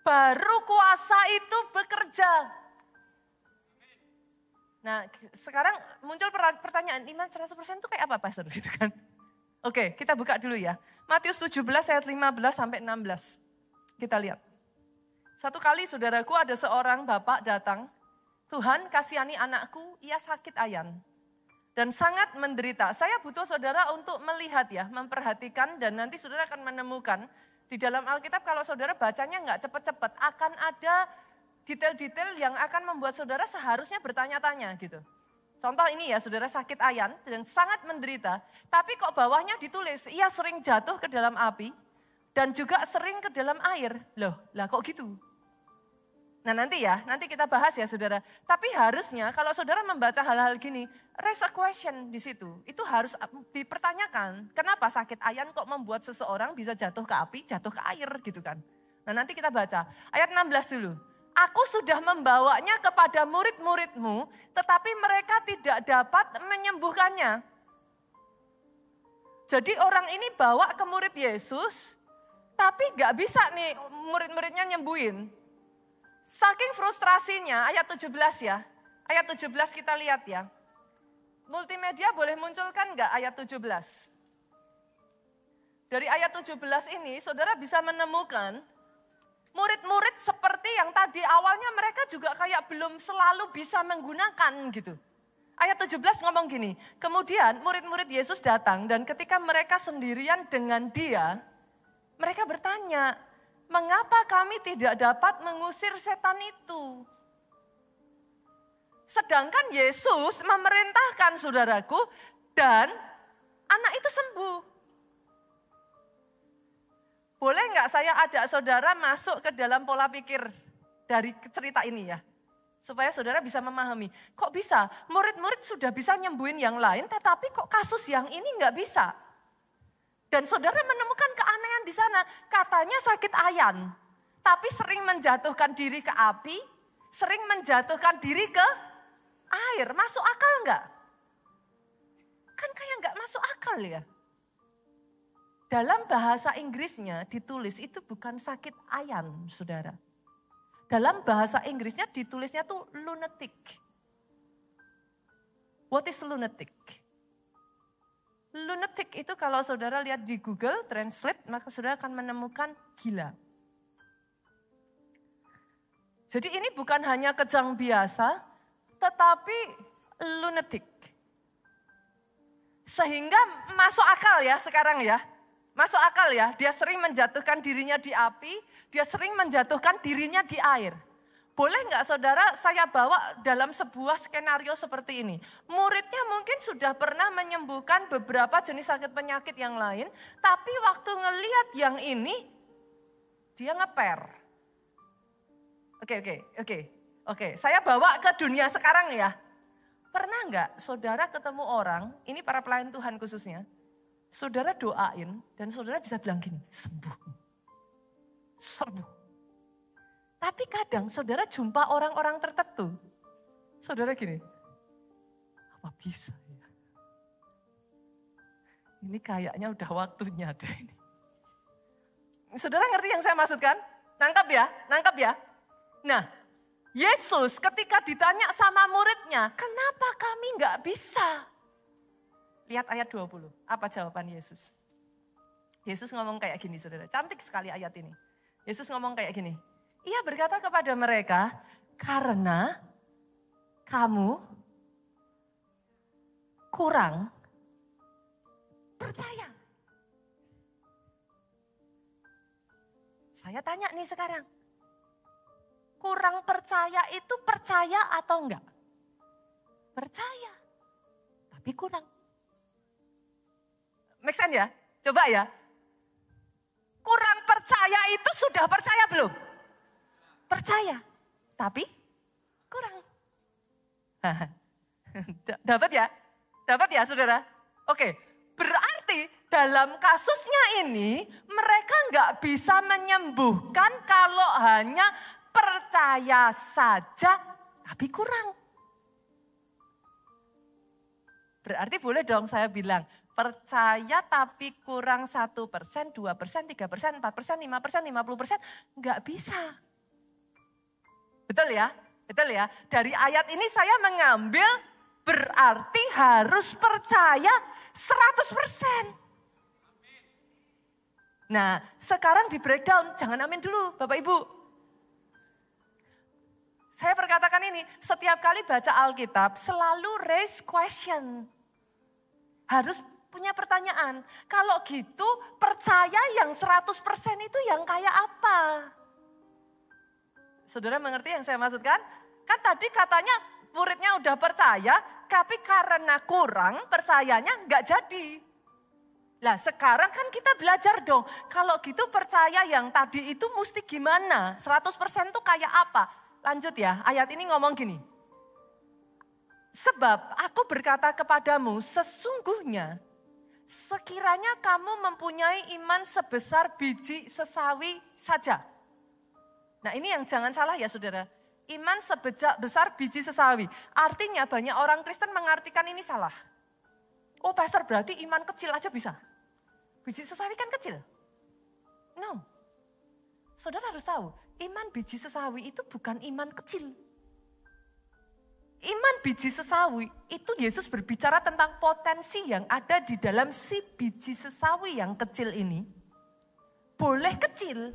Baru kuasa itu bekerja. Nah sekarang muncul pertanyaan, iman 100% itu kayak apa pastor? Gitu kan? Oke, kita buka dulu ya. Matius 17 ayat 15 sampai 16. Kita lihat. Satu kali saudaraku ada seorang bapak datang. Tuhan kasihani anakku, ia sakit ayan. Dan sangat menderita. Saya butuh saudara untuk melihat ya, memperhatikan dan nanti saudara akan menemukan. Di dalam Alkitab kalau saudara bacanya nggak cepat-cepat, akan ada detail-detail yang akan membuat saudara seharusnya bertanya-tanya gitu. Contoh ini ya, saudara sakit ayan dan sangat menderita, tapi kok bawahnya ditulis, ia sering jatuh ke dalam api dan juga sering ke dalam air. Loh, lah kok gitu? Nah nanti kita bahas ya saudara. Tapi harusnya kalau saudara membaca hal-hal gini, raise a question di situ. Itu harus dipertanyakan. Kenapa sakit ayan kok membuat seseorang bisa jatuh ke api, jatuh ke air gitu kan. Nah nanti kita baca ayat 16 dulu. Aku sudah membawanya kepada murid-muridmu, tetapi mereka tidak dapat menyembuhkannya. Jadi orang ini bawa ke murid Yesus, tapi gak bisa nih murid-muridnya nyembuhin. Saking frustrasinya, ayat 17 ya. Ayat 17 kita lihat ya. Multimedia boleh munculkan enggak ayat 17? Dari ayat 17 ini saudara bisa menemukan murid-murid seperti yang tadi awalnya mereka juga kayak belum selalu bisa menggunakan gitu. Ayat 17 ngomong gini, kemudian murid-murid Yesus datang dan ketika mereka sendirian dengan dia, mereka bertanya, mengapa kami tidak dapat mengusir setan itu? Sedangkan Yesus memerintahkan saudaraku dan anak itu sembuh. Boleh nggak saya ajak saudara masuk ke dalam pola pikir dari cerita ini ya? Supaya saudara bisa memahami, kok bisa murid-murid sudah bisa nyembuhin yang lain tetapi kok kasus yang ini nggak bisa? Dan saudara menemukan keanehan di sana. Katanya sakit ayan. Tapi sering menjatuhkan diri ke api. Sering menjatuhkan diri ke air. Masuk akal enggak? Kan kayak enggak masuk akal ya. Dalam bahasa Inggrisnya ditulis itu bukan sakit ayan saudara. Dalam bahasa Inggrisnya ditulisnya tuh lunatic. What is lunatic? Lunatic itu kalau saudara lihat di Google Translate, maka saudara akan menemukan gila. Jadi ini bukan hanya kejang biasa, tetapi lunatic. Sehingga masuk akal ya sekarang ya. Masuk akal ya, dia sering menjatuhkan dirinya di api, dia sering menjatuhkan dirinya di air. Boleh nggak saudara saya bawa dalam sebuah skenario seperti ini. Muridnya mungkin sudah pernah menyembuhkan beberapa jenis sakit penyakit yang lain. Tapi waktu ngelihat yang ini, dia ngeper. Oke. Saya bawa ke dunia sekarang ya. Pernah nggak saudara ketemu orang, ini para pelayan Tuhan khususnya. saudara doain dan saudara bisa bilang gini, sembuh. Sembuh. Tapi kadang saudara jumpa orang-orang tertentu, saudara gini, apa bisa ya? Ini kayaknya udah waktunya deh ini. Saudara ngerti yang saya maksudkan? Nangkap ya, nangkap ya. Nah, Yesus ketika ditanya sama muridnya, kenapa kami nggak bisa? Lihat ayat 20, apa jawaban Yesus? Yesus ngomong kayak gini saudara, cantik sekali ayat ini. Yesus ngomong kayak gini, ia berkata kepada mereka, karena kamu kurang percaya. Saya tanya nih sekarang, kurang percaya itu percaya atau enggak? Percaya, tapi kurang. Make sense ya? Coba ya. Kurang percaya itu sudah percaya belum? Percaya, tapi kurang. Dapat ya? Dapat ya saudara? Oke, berarti dalam kasusnya ini mereka nggak bisa menyembuhkan kalau hanya percaya saja tapi kurang. Berarti boleh dong saya bilang, percaya tapi kurang 1%, 2%, 3%, 4%, 5%, 50%, nggak bisa. Betul ya? Betul ya? Dari ayat ini saya mengambil berarti harus percaya 100%. Nah sekarang di breakdown, jangan amin dulu Bapak Ibu. Saya perkatakan ini, setiap kali baca Alkitab selalu raise question. Harus punya pertanyaan, kalau gitu percaya yang 100% itu yang kayak apa? Saudara mengerti yang saya maksudkan? Kan tadi katanya muridnya udah percaya, tapi karena kurang percayanya nggak jadi. Lah sekarang kan kita belajar dong, kalau gitu percaya yang tadi itu mesti gimana? 100% itu kayak apa? Lanjut ya, ayat ini ngomong gini. Sebab aku berkata kepadamu, sesungguhnya sekiranya kamu mempunyai iman sebesar biji sesawi saja. Nah ini yang jangan salah ya saudara. Iman sebesar biji sesawi. Artinya banyak orang Kristen mengartikan ini salah. Oh pastor berarti iman kecil aja bisa. Biji sesawi kan kecil. No. Saudara harus tahu, iman biji sesawi itu bukan iman kecil. Iman biji sesawi itu Yesus berbicara tentang potensi yang ada di dalam si biji sesawi yang kecil ini. Boleh kecil,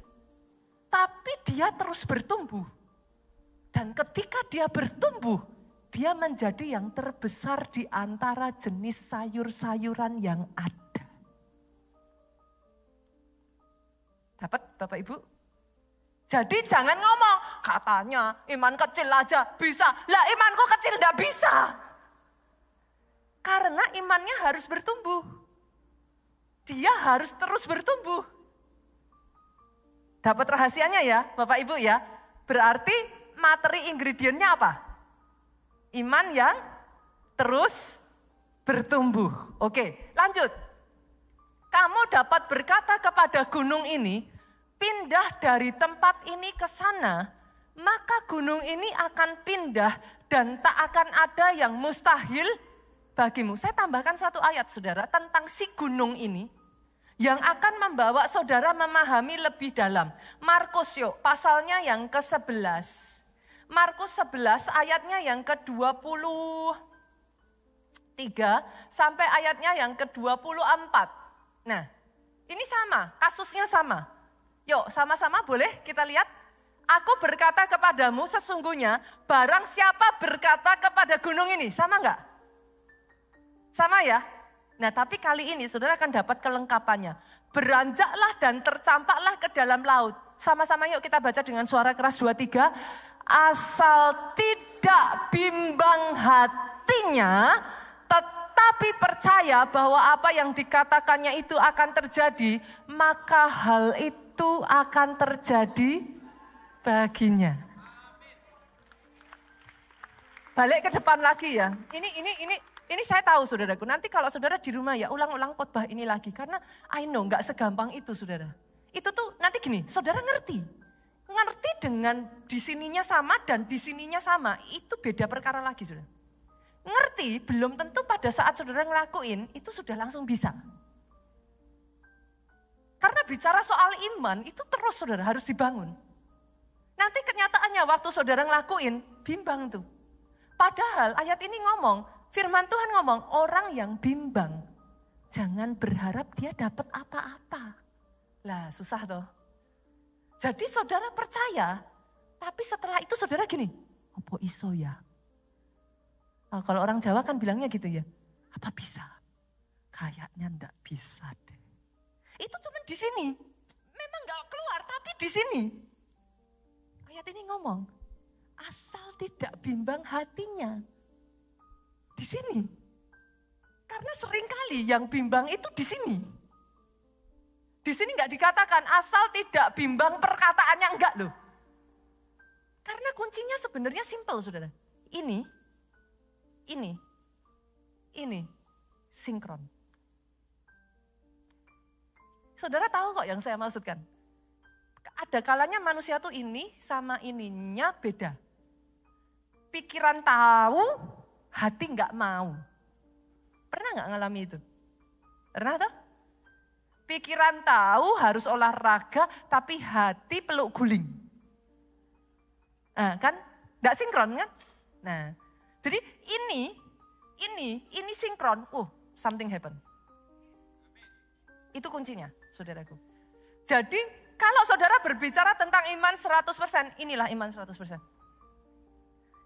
tapi dia terus bertumbuh. Dan ketika dia bertumbuh, dia menjadi yang terbesar di antara jenis sayur-sayuran yang ada. Dapat Bapak Ibu? Jadi jangan ngomong, katanya iman kecil aja bisa. Lah imanku kecil enggak bisa. Karena imannya harus bertumbuh. Dia harus terus bertumbuh. Dapat rahasianya ya Bapak Ibu ya. Berarti materi ingredientnya apa? Iman yang terus bertumbuh. Oke lanjut. Kamu dapat berkata kepada gunung ini, pindah dari tempat ini ke sana, maka gunung ini akan pindah dan tak akan ada yang mustahil bagimu. Saya tambahkan satu ayat saudara tentang si gunung ini yang akan membawa saudara memahami lebih dalam. Markus yuk pasalnya yang ke-11. Markus 11 ayatnya yang ke-23 sampai ayatnya yang ke-24. Nah ini sama, kasusnya sama. Yuk sama-sama boleh kita lihat. Aku berkata kepadamu sesungguhnya barang siapa berkata kepada gunung ini. Sama enggak? Sama ya? Nah tapi kali ini saudara akan dapat kelengkapannya. Beranjaklah dan tercampaklah ke dalam laut. Sama-sama yuk kita baca dengan suara keras 2-3. Asal tidak bimbang hatinya, tetapi percaya bahwa apa yang dikatakannya itu akan terjadi, maka hal itu akan terjadi baginya. Balik ke depan lagi ya. Ini Ini saya tahu saudaraku, nanti kalau saudara di rumah ya ulang-ulang khotbah ini lagi. Karena I know gak segampang itu saudara. Itu tuh nanti gini, saudara ngerti. Ngerti dengan di sininya sama dan di sininya sama, itu beda perkara lagi saudara. Ngerti belum tentu pada saat saudara ngelakuin itu sudah langsung bisa. Karena bicara soal iman itu terus saudara harus dibangun. Nanti kenyataannya waktu saudara ngelakuin bimbang tuh. Padahal ayat ini ngomong, firman Tuhan ngomong, orang yang bimbang, jangan berharap dia dapat apa-apa. Lah susah toh. Jadi saudara percaya, tapi setelah itu saudara gini, apa iso ya? Oh, kalau orang Jawa kan bilangnya gitu ya, apa bisa? Kayaknya ndak bisa deh. Itu cuma di sini, memang gak keluar tapi di sini. Ayat ini ngomong, asal tidak bimbang hatinya. Di sini. Karena seringkali yang bimbang itu di sini. Di sini enggak dikatakan asal tidak bimbang perkataannya, enggak loh. Karena kuncinya sebenarnya simple saudara. Ini sinkron. Saudara tahu kok yang saya maksudkan. Ada kalanya manusia tuh ini sama ininya beda. Pikiran tahu, hati nggak mau. Pernah nggak ngalami itu? Pernah tuh? Pikiran tahu harus olahraga, tapi hati peluk guling. Nah, kan? Nggak sinkron kan? Nah, jadi ini sinkron. Something happen. Itu kuncinya, saudaraku. Jadi kalau saudara berbicara tentang iman 100%, inilah iman 100%.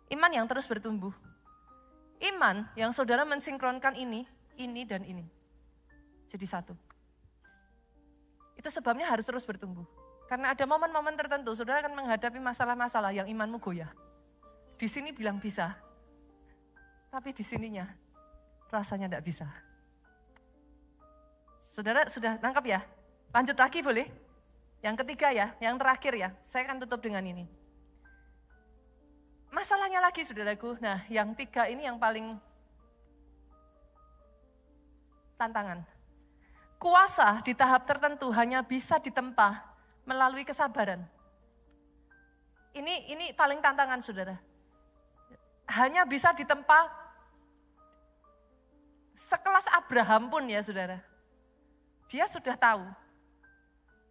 Iman yang terus bertumbuh. Iman yang saudara mensinkronkan ini dan ini. Jadi satu. Itu sebabnya harus terus bertumbuh. Karena ada momen-momen tertentu, saudara akan menghadapi masalah-masalah yang imanmu goyah. Di sini bilang bisa, tapi di sininya rasanya enggak bisa. Saudara sudah nangkap ya? Lanjut lagi boleh? Yang ketiga ya, yang terakhir ya, saya akan tutup dengan ini. Masalahnya lagi saudaraku, nah yang tiga ini yang paling tantangan. Kuasa di tahap tertentu hanya bisa ditempa melalui kesabaran. Ini paling tantangan saudara. Hanya bisa ditempa sekelas Abraham pun ya saudara. Dia sudah tahu.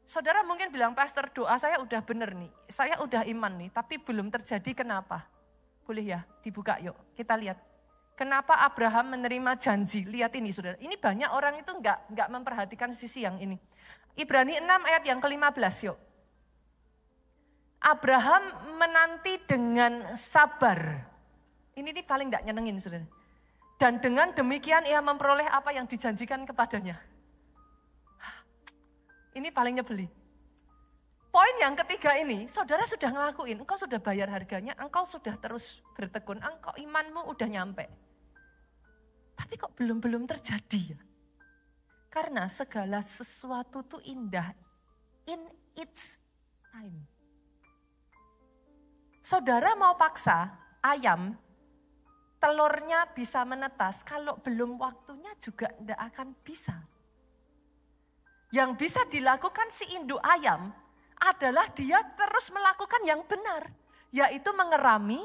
Saudara mungkin bilang, pastor doa saya udah bener nih, saya udah iman nih, tapi belum terjadi kenapa? Boleh ya, dibuka yuk, kita lihat. Kenapa Abraham menerima janji? Lihat ini saudara, ini banyak orang itu enggak memperhatikan sisi yang ini. Ibrani 6 ayat yang ke-15 yuk. Abraham menanti dengan sabar. Ini paling enggak nyenengin saudara. Dan dengan demikian ia memperoleh apa yang dijanjikan kepadanya. Ini paling nyebeli. Poin yang ketiga ini, saudara sudah ngelakuin, engkau sudah bayar harganya, engkau sudah terus bertekun, engkau imanmu udah nyampe. Tapi kok belum terjadi ya? Karena segala sesuatu itu indah in its time. Saudara mau paksa ayam, telurnya bisa menetas, kalau belum waktunya juga tidak akan bisa. Yang bisa dilakukan si induk ayam adalah dia terus melakukan yang benar, yaitu mengerami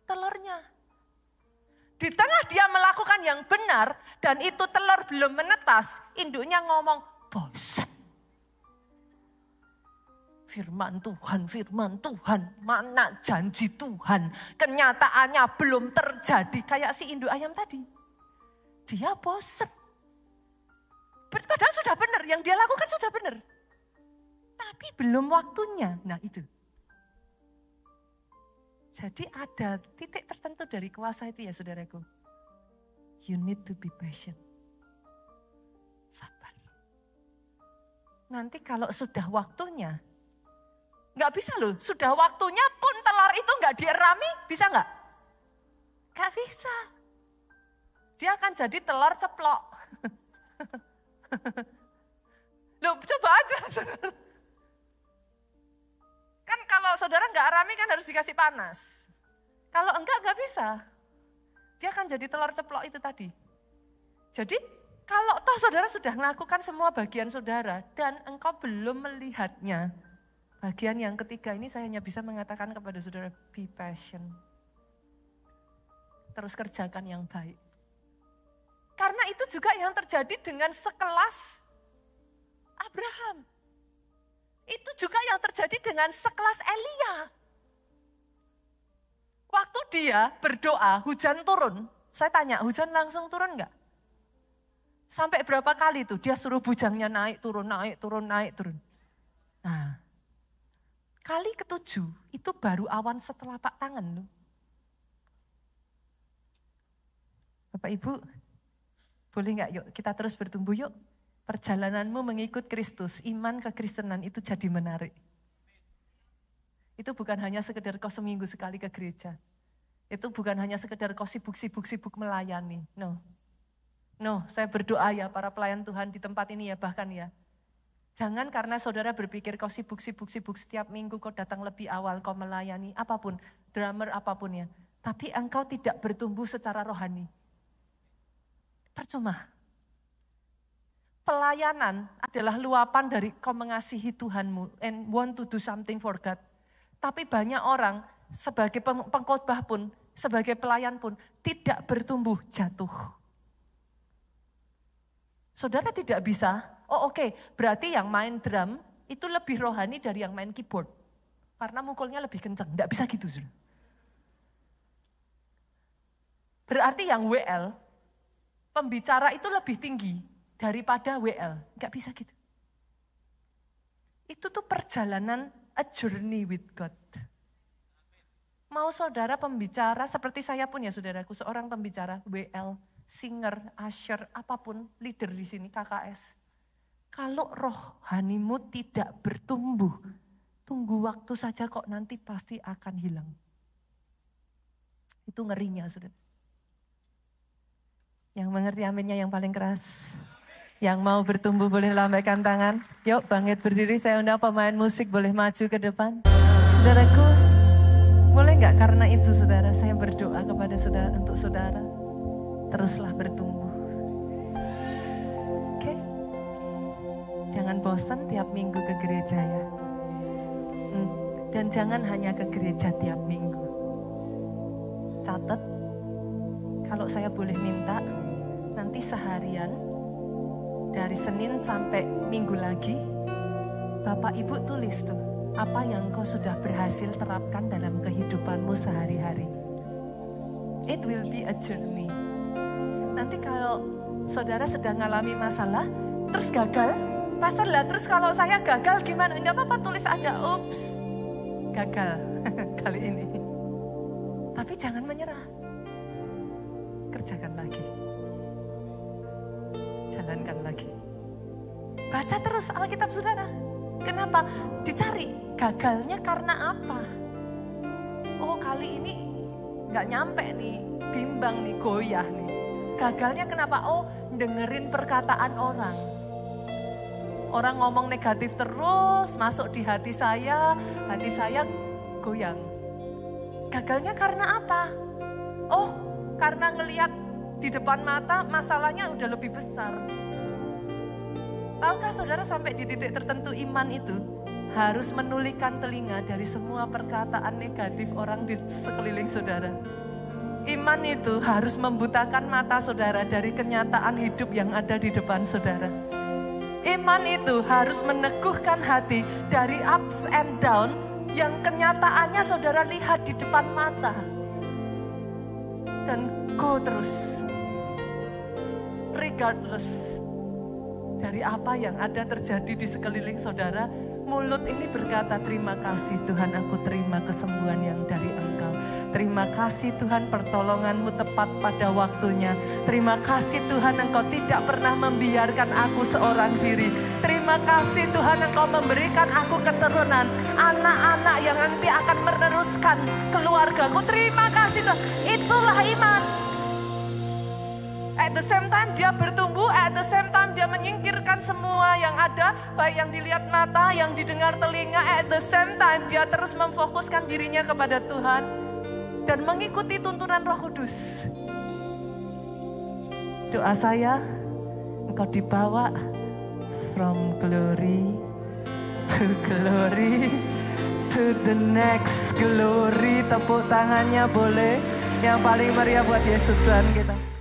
telurnya. Di tengah dia melakukan yang benar dan itu telur belum menetas, induknya ngomong, bosan. Firman Tuhan, mana janji Tuhan, kenyataannya belum terjadi. Kayak si induk ayam tadi, dia bosan. Padahal sudah benar, yang dia lakukan sudah benar. Tapi belum waktunya, nah itu. Jadi ada titik tertentu dari kuasa itu ya saudaraku. You need to be patient. Sabar. Nanti kalau sudah waktunya, nggak bisa loh, sudah waktunya pun telur itu nggak dierami, bisa nggak? Nggak bisa. Dia akan jadi telur ceplok. Loh coba aja saudara. Kan kalau saudara nggak arami kan harus dikasih panas. Kalau enggak bisa. dia akan jadi telur ceplok itu tadi. Jadi kalau toh saudara sudah melakukan semua bagian saudara dan engkau belum melihatnya, bagian yang ketiga ini saya hanya bisa mengatakan kepada saudara, be patient. Terus kerjakan yang baik. Karena itu juga yang terjadi dengan sekelas Abraham. Itu juga yang terjadi dengan sekelas Elia. Waktu dia berdoa, hujan turun. Saya tanya, hujan langsung turun enggak? Sampai berapa kali tuh dia suruh bujangnya naik, turun, naik, turun, naik, turun. Nah, kali ke-7 itu baru awan setelapak tangan loh. Bapak Ibu, boleh enggak yuk kita terus bertumbuh yuk. Perjalananmu mengikut Kristus, iman kekristenan itu jadi menarik. Itu bukan hanya sekedar kau seminggu sekali ke gereja. Itu bukan hanya sekedar kau sibuk melayani. No, saya berdoa ya para pelayan Tuhan di tempat ini ya bahkan ya. Jangan karena saudara berpikir kau sibuk setiap minggu kau datang lebih awal, kau melayani apapun, drummer apapun ya. Tapi engkau tidak bertumbuh secara rohani. Percuma. Pelayanan adalah luapan dari kau mengasihi Tuhanmu and want to do something for God. Tapi banyak orang sebagai pengkhotbah pun, sebagai pelayan pun tidak bertumbuh, jatuh. Saudara tidak bisa, berarti yang main drum itu lebih rohani dari yang main keyboard. Karena mukulnya lebih kencang, tidak bisa gitu. Berarti yang WL, pembicara itu lebih tinggi daripada WL, nggak bisa gitu. Itu tuh perjalanan, a journey with God. Mau saudara pembicara, seperti saya pun ya saudaraku, seorang pembicara, WL, singer, usher, apapun, leader di sini, KKS. Kalau rohanimu tidak bertumbuh, tunggu waktu saja kok nanti pasti akan hilang. Itu ngerinya saudara. Yang mengerti aminnya yang paling keras. Yang mau bertumbuh boleh lambaikan tangan. Yuk bangkit berdiri, saya undang pemain musik boleh maju ke depan. Saudaraku, boleh enggak karena itu saudara, saya berdoa kepada saudara untuk saudara. Teruslah bertumbuh. Oke? Jangan bosan tiap minggu ke gereja ya. Dan jangan hanya ke gereja tiap minggu. Catat, kalau saya boleh minta, nanti seharian, dari Senin sampai Minggu lagi, Bapak Ibu tulis tuh, apa yang kau sudah berhasil terapkan dalam kehidupanmu sehari-hari. It will be a journey. Nanti kalau saudara sedang mengalami masalah, terus gagal, pastor lah terus kalau saya gagal gimana? Enggak apa-apa, tulis aja, ups, gagal kali ini. Tapi jangan menyerah, kerjakan lagi, jalankan lagi. Baca terus Alkitab saudara. Kenapa? Dicari gagalnya karena apa? Oh kali ini nggak nyampe nih, bimbang nih, goyah nih. Gagalnya kenapa? Oh dengerin perkataan orang. Orang ngomong negatif terus, masuk di hati saya goyang. Gagalnya karena apa? Oh karena ngelihat di depan mata masalahnya udah lebih besar. Tahukah saudara sampai di titik tertentu iman itu harus menulikan telinga dari semua perkataan negatif orang di sekeliling saudara. Iman itu harus membutakan mata saudara dari kenyataan hidup yang ada di depan saudara. Iman itu harus meneguhkan hati dari ups and down yang kenyataannya saudara lihat di depan mata. Dan go terus. Regardless dari apa yang ada terjadi di sekeliling saudara, mulut ini berkata, terima kasih Tuhan, aku terima kesembuhan yang dari Engkau. Terima kasih Tuhan, pertolongan-Mu tepat pada waktunya. Terima kasih Tuhan, Engkau tidak pernah membiarkan aku seorang diri. Terima kasih Tuhan, Engkau memberikan aku keturunan, anak-anak yang nanti akan meneruskan keluargaku. Terima kasih Tuhan, itulah iman. At the same time dia bertumbuh, at the same time dia menyingkirkan semua yang ada, baik yang dilihat mata, yang didengar telinga, at the same time dia terus memfokuskan dirinya kepada Tuhan dan mengikuti tuntunan Roh Kudus. Doa saya, engkau dibawa from glory to glory to the next glory. Tepuk tangannya boleh. Yang paling meriah buat Yesus Tuhan kita.